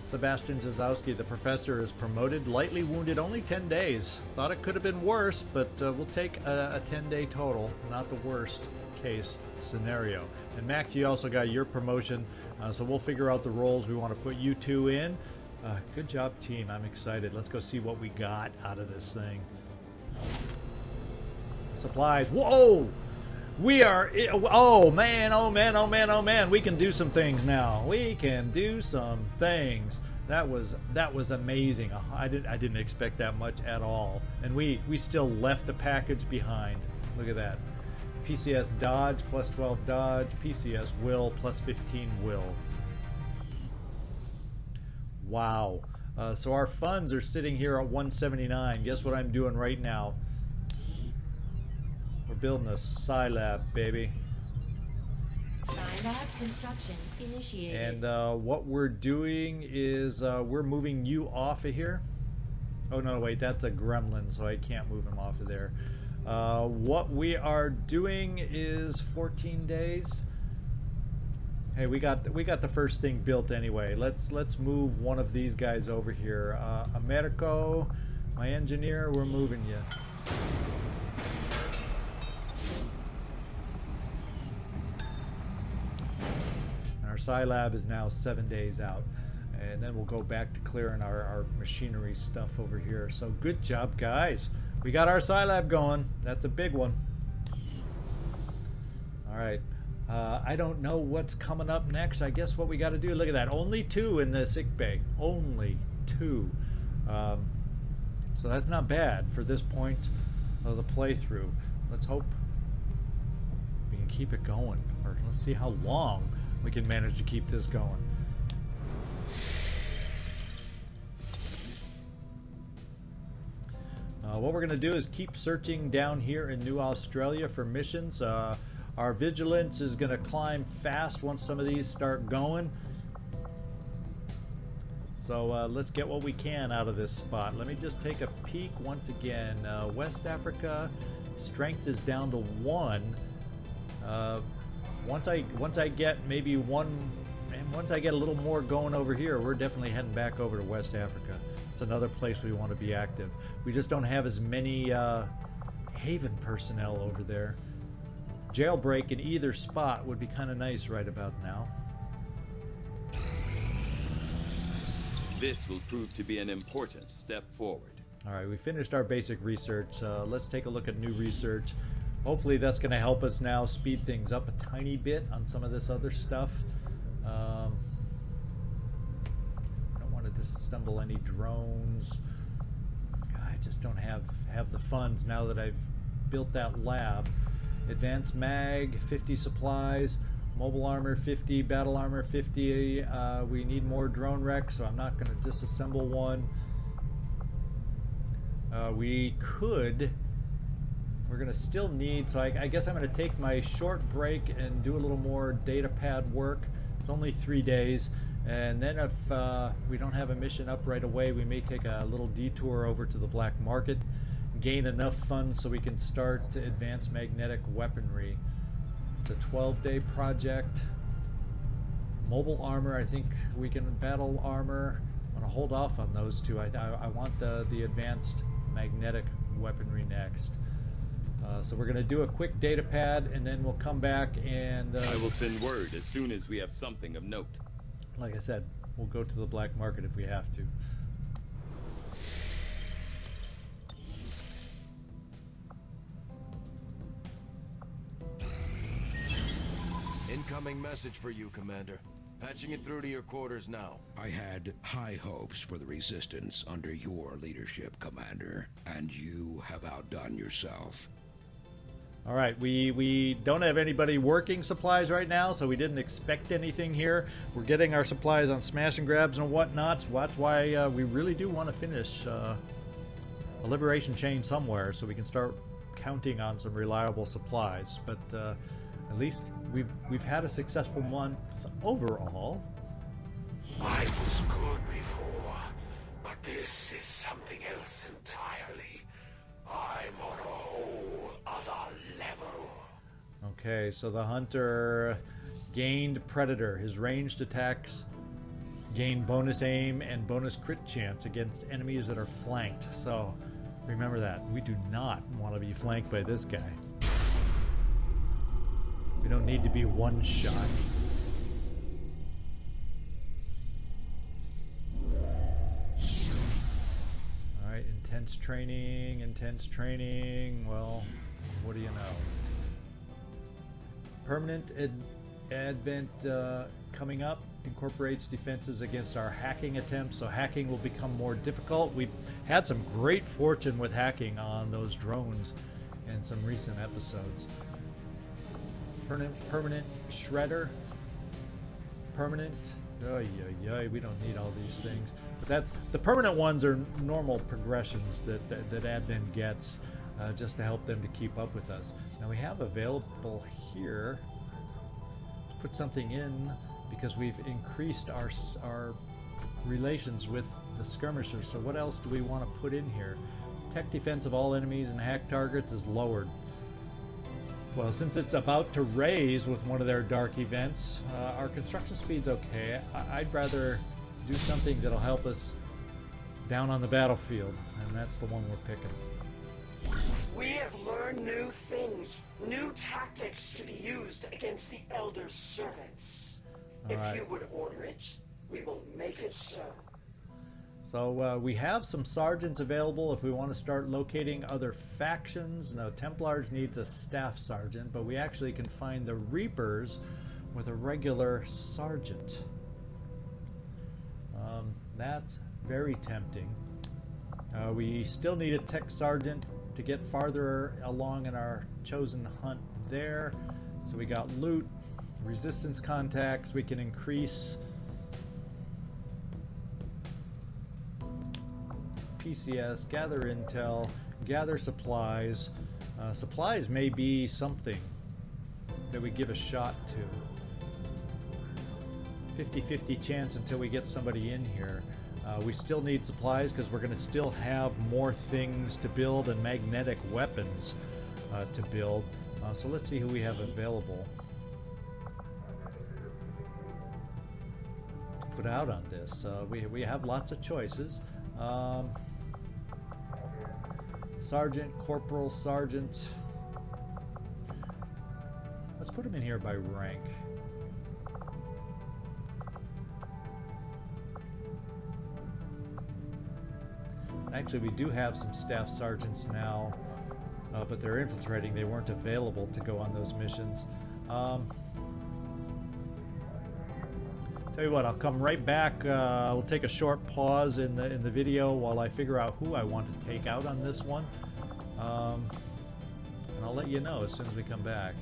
A: Sebastian Jezowski, the professor, is promoted. Lightly wounded, only 10 days. Thought it could have been worse, but we'll take a 10-day total, not the worst case scenario. And Max, you also got your promotion, so we'll figure out the roles we want to put you 2 in. Good job, team. I'm excited. Let's go see what we got out of this thing. Supplies. Whoa! We are... Oh, man, oh, man, oh, man, oh, man. We can do some things now. We can do some things. That was amazing. I didn't expect that much at all. And we still left the package behind. Look at that. PCS dodge, plus 12 dodge. PCS will, plus 15 will. Wow. So our funds are sitting here at 179. Guess what I'm doing right now? We're building a Scilab, baby.
H: Scilab construction initiated.
A: And what we're doing is we're moving you off of here. Oh no, wait, that's a gremlin, so I can't move him off of there. What we are doing is 14 days. Hey, we got the first thing built anyway. Let's move one of these guys over here. Americo, my engineer, we're moving you. Our Scilab is now 7 days out, and then we'll go back to clearing our machinery stuff over here. So good job, guys. We got our Scilab going. That's a big one. All right. I don't know what's coming up next. I guess what we got to do, look at that. Only 2 in the sick bay. Only 2. So that's not bad for this point of the playthrough. Let's hope we can keep it going. Or let's see how long we can manage to keep this going. What we're going to do is keep searching down here in New Australia for missions. Our vigilance is going to climb fast once some of these start going. So let's get what we can out of this spot. Let me just take a peek once again. West Africa, strength is down to 1. Once I get maybe 1, and once I get a little more going over here, we're definitely heading back over to West Africa. It's another place we want to be active. We just don't have as many Haven personnel over there. Jailbreak in either spot would be kind of nice right about now.
G: This will prove to be an important step forward.
A: All right, we finished our basic research. Let's take a look at new research. Hopefully that's going to help us now speed things up a tiny bit on some of this other stuff. I don't want to disassemble any drones. I just don't have the funds now that I've built that lab. Advanced mag, 50 supplies. Mobile armor 50, battle armor 50. We need more drone wrecks, so I'm not going to disassemble one. We're going to still need, so I guess I'm going to take my short break and do a little more data pad work. It's only 3 days, and then if we don't have a mission up right away, we may take a little detour over to the black market, gain enough funds so we can start advanced magnetic weaponry. It's a 12-day project. Mobile armor, I think we can battle armor. I'm going to hold off on those two. I want the advanced magnetic weaponry next. So we're going to do a quick data pad, and then we'll come back and...
G: I will send word as soon as we have something of note.
A: Like I said, we'll go to the black market if we have to.
B: Incoming message for you, Commander. Patching it through to your quarters now.
F: I had high hopes for the Resistance under your leadership, Commander, and you have outdone yourself.
A: All right, we don't have anybody working supplies right now, so we didn't expect anything here. We're getting our supplies on smash and grabs and whatnot. That's why we really do want to finish a liberation chain somewhere so we can start counting on some reliable supplies. But at least we've had a successful month overall.
I: I was good before, but this is something else entirely. I'm on a whole other level.
A: Okay, so the hunter gained Predator. His ranged attacks gain bonus aim and bonus crit chance against enemies that are flanked. So remember that. We do not want to be flanked by this guy. We don't need to be one shot. Alright, intense training. Well, what do you know? Permanent advent coming up incorporates defenses against our hacking attempts, so hacking will become more difficult. We've had some great fortune with hacking on those drones in some recent episodes. Permanent shredder. Permanent. We don't need all these things. But the permanent ones are normal progressions that admin gets just to help them to keep up with us. Now we have available here to put something in because we've increased our relations with the skirmishers. So what else do we want to put in here? Tech defense of all enemies and hack targets is lowered. Well, since it's about to raise with one of their dark events, our construction speed's okay. I'd rather do something that'll help us down on the battlefield, and that's the one we're picking.
I: We have learned new things, new tactics to be used against the Elder's servants. If you would order it, we will make it so.
A: So we have some sergeants available if we want to start locating other factions. Now, Templars needs a staff sergeant, but we actually can find the Reapers with a regular sergeant. That's very tempting. We still need a tech sergeant to get farther along in our chosen hunt there. So we got loot, resistance contacts, we can increase PCS, gather intel, gather supplies. Supplies may be something. that we give a shot to. 50-50 chance until we get somebody in here. We still need supplies because we're going to still have more things to build and magnetic weapons to build. So let's see who we have available to put out on this. We have lots of choices. Sergeant, Corporal, Sergeant. Let's put them in here by rank. Actually, we do have some staff sergeants now, but they're infiltrating. They weren't available to go on those missions. Tell you what, I'll come right back. We'll take a short pause in the video while I figure out who I want to take out on this one, and I'll let you know as soon as we come back.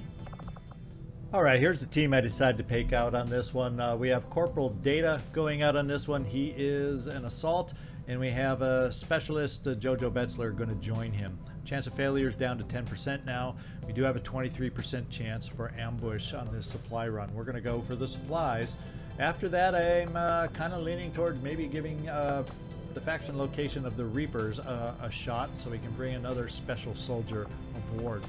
A: All right, here's the team I decided to take out on this one. We have Corporal Data going out on this one. He is an assault. And we have a specialist, JoJo Betzler, going to join him. Chance of failure is down to 10% now. We do have a 23% chance for ambush on this supply run. We're going to go for the supplies. After that, I'm kind of leaning towards maybe giving the faction location of the Reapers a shot so we can bring another special soldier aboard.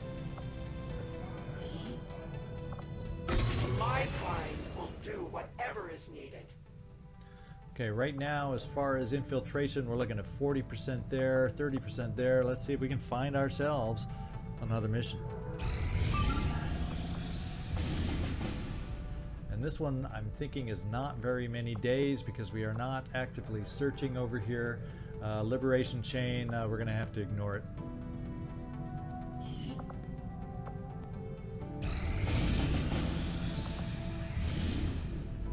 I: My kind will do whatever is needed.
A: Okay, right now, as far as infiltration, we're looking at 40% there, 30% there. Let's see if we can find ourselves another mission. And this one, I'm thinking, is not very many days because we are not actively searching over here. Liberation chain, we're going to have to ignore it.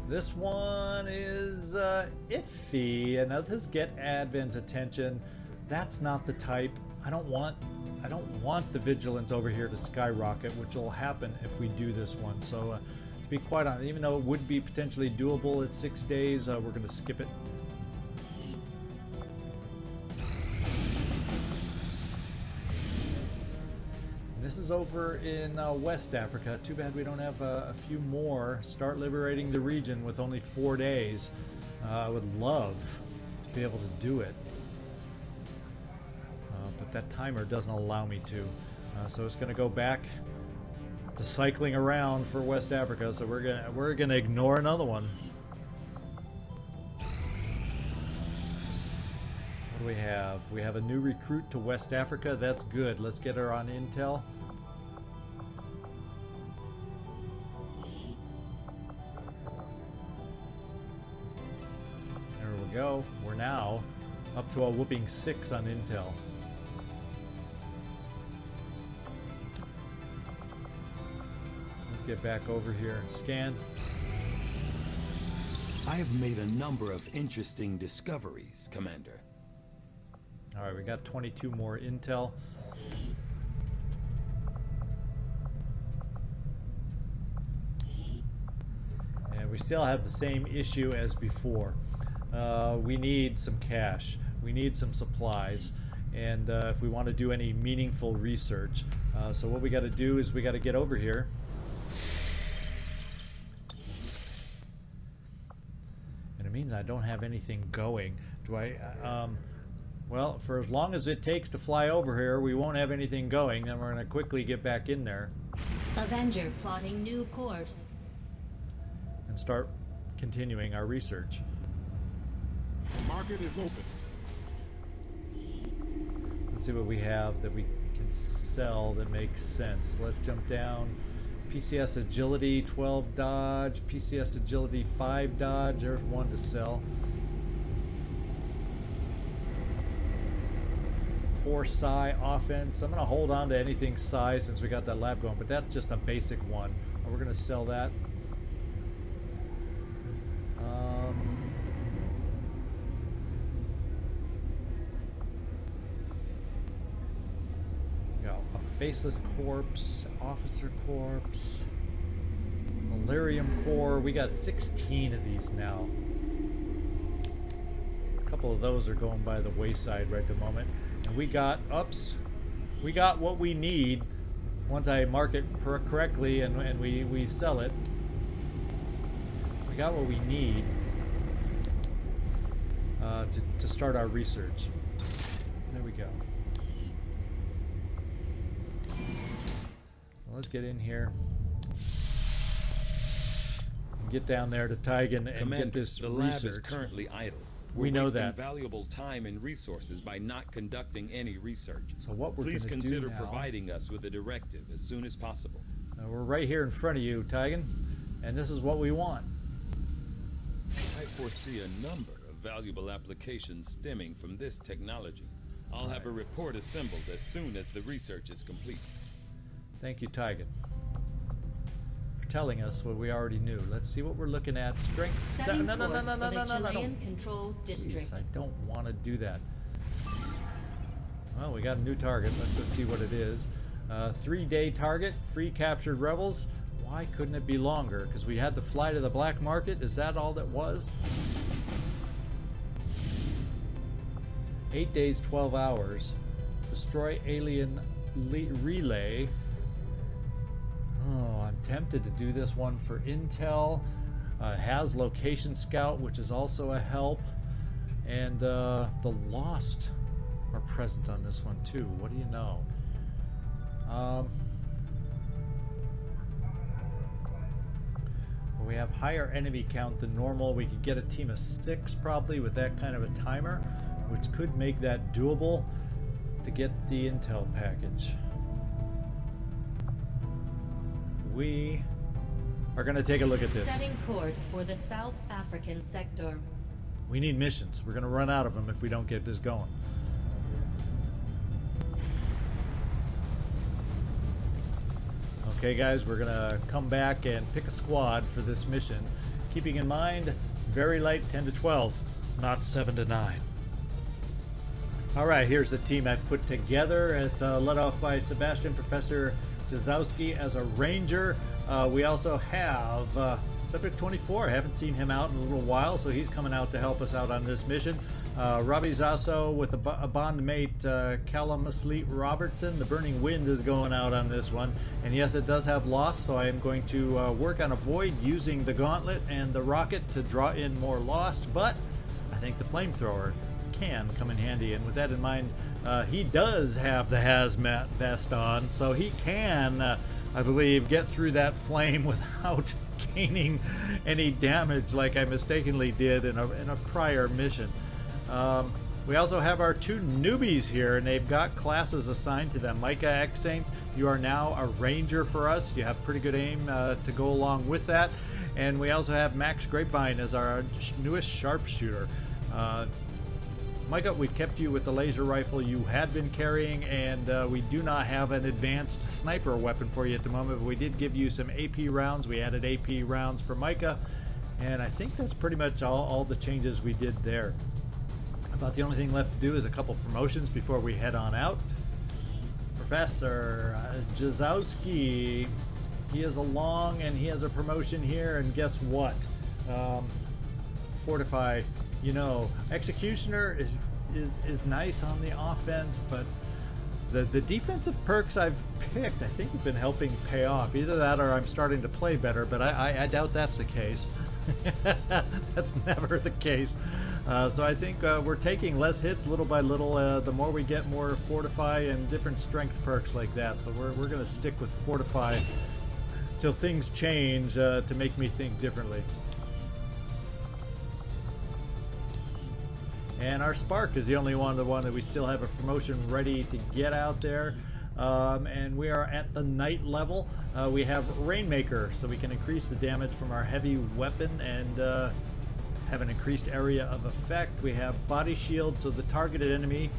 A: This one is iffy. And now this get Advin's attention. That's not the type. I don't want the vigilance over here to skyrocket, which will happen if we do this one. So to be quite honest, even though it would be potentially doable at 6 days, we're going to skip it. This is over in West Africa. Too bad we don't have a few more. Start liberating the region with only 4 days. I would love to be able to do it. But that timer doesn't allow me to. So it's going to go back to cycling around for West Africa. So we're gonna ignore another one. What do we have? We have a new recruit to West Africa. That's good. Let's get her on intel. There we go. We're now up to a whooping 6 on intel. Let's get back over here and scan.
G: I have made a number of interesting discoveries, Commander.
A: Alright, we got 22 more intel. And we still have the same issue as before. We need some cash. We need some supplies. And if we want to do any meaningful research. So what we got to do is we got to get over here. And it means I don't have anything going. Do I... well, for as long as it takes to fly over here, we won't have anything going. Then we're going to quickly get back in there.
H: Avenger plotting new course.
A: And start continuing our research.
C: The market is open.
A: Let's see what we have that we can sell that makes sense. Let's jump down. PCS Agility 12 dodge. PCS Agility 5 dodge. There's one to sell. 4 psi offense. I'm going to hold on to anything psi since we got that lab going, but that's just a basic one. We're going to sell that. Got a faceless corpse, officer corpse, Malarium core. We got 16 of these now. A couple of those are going by the wayside right at the moment. And we got, we got what we need once I mark it correctly and we sell it, we got what we need to start our research. There we go. Well, let's get in here and get down there to Tigan and
G: Commander,
A: get this
G: the lab
A: research.
G: is currently idle.
A: We know
G: wasting
A: that.
G: Valuable time and resources by not conducting any research.
A: So what we're
G: Please
A: going to do
G: consider
A: now,
G: providing us with a directive as soon as possible.
A: we're right here in front of you, Tigan, and this is what we want.
G: I foresee a number of valuable applications stemming from this technology. I'll have a report assembled as soon as the research is complete.
A: Thank you, Tigan, for telling us what we already knew. Let's see what we're looking at. Strength 7. No. Jeez, I don't want to do that. Well, we got a new target. Let's go see what it is. 3-day target, free captured rebels. Why couldn't it be longer? Because we had to fly to the black market? Is that all that was? 8 days, 12 hours. Destroy alien relay. Oh, I'm tempted to do this one for intel. Has location scout, which is also a help. And the Lost are present on this one too. What do you know? We have higher enemy count than normal. We could get a team of 6 probably with that kind of a timer, which could make that doable to get the intel package. We are going to take a look at this.
H: Setting course for the South African sector.
A: We need missions. We're going to run out of them if we don't get this going. Okay guys, we're going to come back and pick a squad for this mission. Keeping in mind, very light 10 to 12, not 7 to 9. Alright, here's the team I've put together. It's led off by Sebastian, Professor Jezowski as a ranger. We also have Subject 24. I haven't seen him out in a little while, so he's coming out to help us out on this mission. Robbie Zasso with a bond mate, Callum Sleet Robertson. The Burning Wind is going out on this one. And yes, it does have Lost, so I am going to work on a Void using the Gauntlet and the Rocket to draw in more Lost, but I think the Flamethrower can come in handy. And with that in mind, he does have the hazmat vest on, so he can, I believe, get through that flame without gaining any damage like I mistakenly did in a prior mission. We also have our 2 newbies here, and they've got classes assigned to them. Mika, eXsaint, you are now a ranger for us. You have pretty good aim to go along with that. And we also have Max Grapevine as our newest sharpshooter. Mika, we've kept you with the laser rifle you had been carrying, and we do not have an advanced sniper weapon for you at the moment, but we did give you some AP rounds. We added AP rounds for Mika, and I think that's pretty much all the changes we did there. About the only thing left to do is a couple promotions before we head on out. Professor Jezowski, he is along and he has a promotion here, and guess what? Fortify, you know, Executioner is nice on the offense, but the defensive perks I've picked I think have been helping pay off. Either that or I'm starting to play better, but I doubt that's the case. That's never the case. So I think we're taking less hits little by little. The more we get, more Fortify and different strength perks like that. So we're going to stick with Fortify till things change to make me think differently. And our Spark is the only one that we still have a promotion ready to get out there. And we are at the night level. We have Rainmaker, so we can increase the damage from our heavy weapon and have an increased area of effect. We have Body Shield, so the targeted enemy,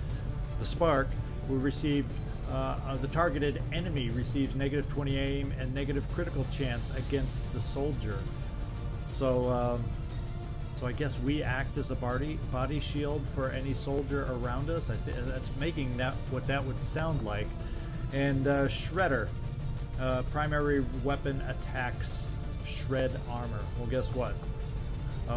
A: the Spark, will receive, the targeted enemy receives -20 aim and negative critical chance against the soldier. So, so I guess we act as a body shield for any soldier around us. I think that's making that what that would sound like. And Shredder, primary weapon attacks shred armor. Well, guess what?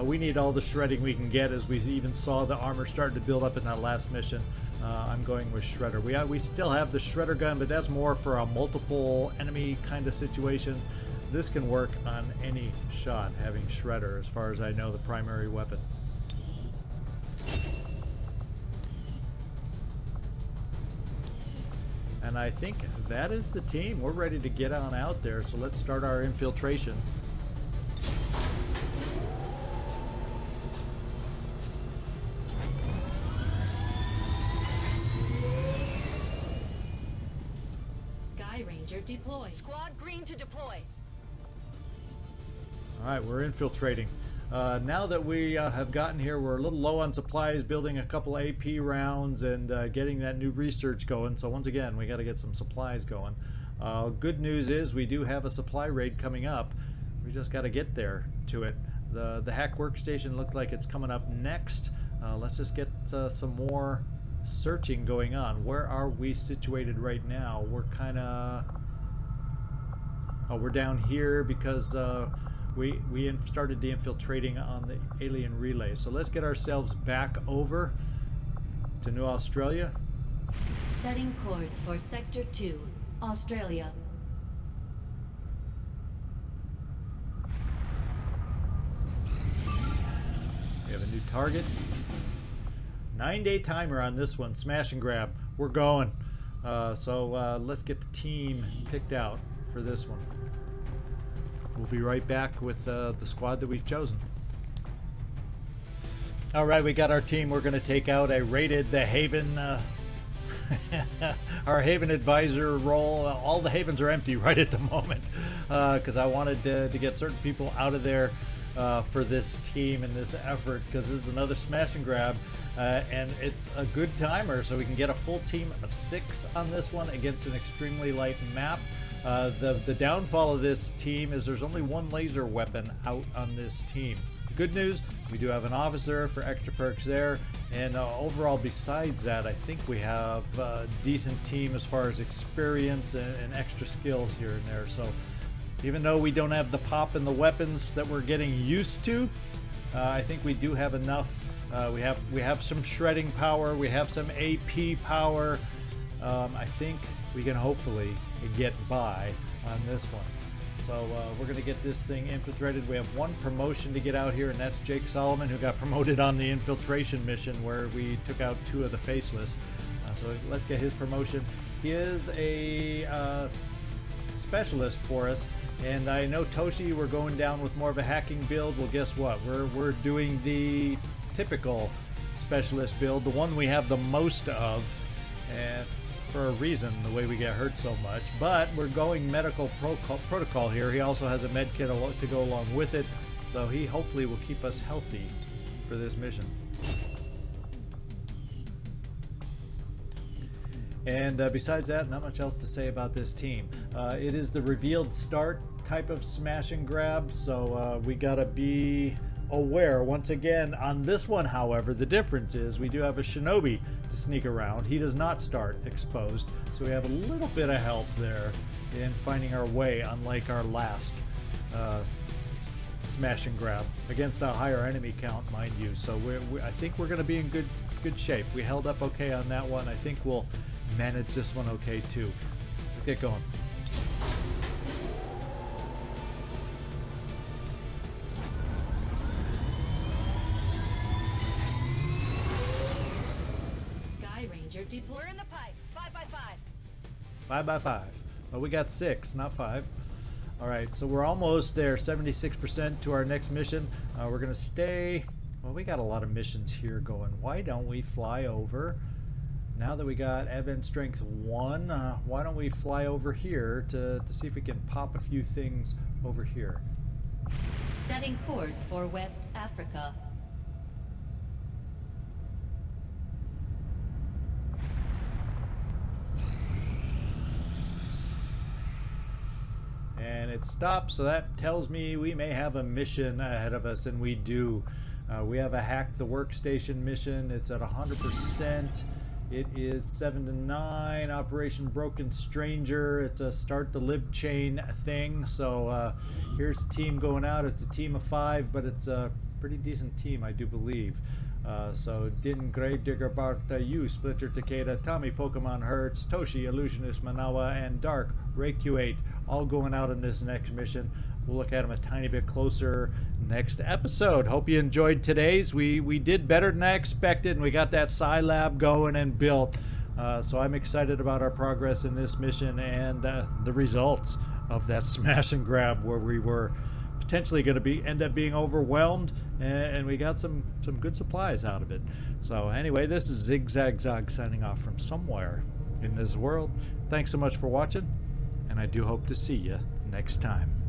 A: We need all the shredding we can get, as we even saw the armor starting to build up in that last mission. I'm going with Shredder. We still have the Shredder gun, but that's more for a multiple enemy kind of situation. This can work on any shot, having Shredder, as far as I know, the primary weapon. And I think that is the team. We're ready to get on out there, so let's start our infiltration.
H: Sky Ranger deployed.
E: Squad green to deploy.
A: Alright, we're infiltrating. Now that we have gotten here, we're a little low on supplies, building a couple AP rounds and getting that new research going. So once again, we got to get some supplies going. Good news is we do have a supply raid coming up. We just got to get there to it. The hack workstation looked like it's coming up next. Let's just get some more searching going on. Where are we situated right now? We're kind of... Oh, we're down here because... We started the infiltrating on the alien relay. So let's get ourselves back over to New Australia.
H: Setting course for Sector 2, Australia.
A: We have a new target. 9-day timer on this one. Smash and grab. We're going. So let's get the team picked out for this one. We'll be right back with the squad that we've chosen. All right, we got our team. We're going to take out. I raided the Haven, our Haven advisor role. All the Havens are empty right at the moment because I wanted to get certain people out of there for this team and this effort, because this is another smash and grab. And it's a good timer, so we can get a full team of 6 on this one against an extremely light map. The downfall of this team is there's only one laser weapon out on this team. Good news, we do have an officer for extra perks there, and overall besides that, I think we have a decent team as far as experience and extra skills here and there. So even though we don't have the pop and the weapons that we're getting used to, I think we do have enough. We have some shredding power, we have some AP power. I think we can hopefully get by on this one. So we're going to get this thing infiltrated. We have one promotion to get out here, and that's Jake Solomon, who got promoted on the infiltration mission where we took out 2 of the faceless. So let's get his promotion. He is a specialist for us, and I know Toshi, we're going down with more of a hacking build. Well, guess what? We're doing the typical specialist build, the one we have the most of, and for a reason, the way we get hurt so much. But we're going medical protocol here. He also has a med kit to go along with it, so he hopefully will keep us healthy for this mission. And besides that, not much else to say about this team. It is the revealed start type of smash and grab, so we gotta be aware. Once again, on this one, however, the difference is we do have a shinobi to sneak around. He does not start exposed, so we have a little bit of help there in finding our way, unlike our last smash and grab against a higher enemy count, mind you. So I think we're going to be in good shape. We held up okay on that one. I think we'll manage this one okay too. Let's get going.
E: We're in the pipe. 5x5.
A: 5x5. Well, we got 6, not 5. All right, so we're almost there. 76% to our next mission. We're gonna stay. Well, we got a lot of missions here going. Why don't we fly over? Now that we got Advent Strength 1, why don't we fly over here to see if we can pop a few things over here?
H: Setting course for West Africa.
A: And it stops, so that tells me we may have a mission ahead of us, and we do. We have a Hack the Workstation mission. It's at 100%. It is 7 to 9. Operation Broken Stranger. It's a start the lib chain thing. So here's the team going out. It's a team of 5, but it's a pretty decent team, I do believe. So Din Gravedigger Barta, you, Splinter Takeda, Tommy Pokemon Hertz, Toshi Illusionist Manawa, and Dark Recuate, all going out on this next mission. We'll look at them a tiny bit closer next episode. Hope you enjoyed today's. We did better than I expected, and we got that Psi Lab going and built. So I'm excited about our progress in this mission and the results of that smash and grab where we were potentially going to end up being overwhelmed, and we got some good supplies out of it. So anyway, this is ZigZagZog signing off from somewhere in this world. Thanks so much for watching, and I do hope to see you next time.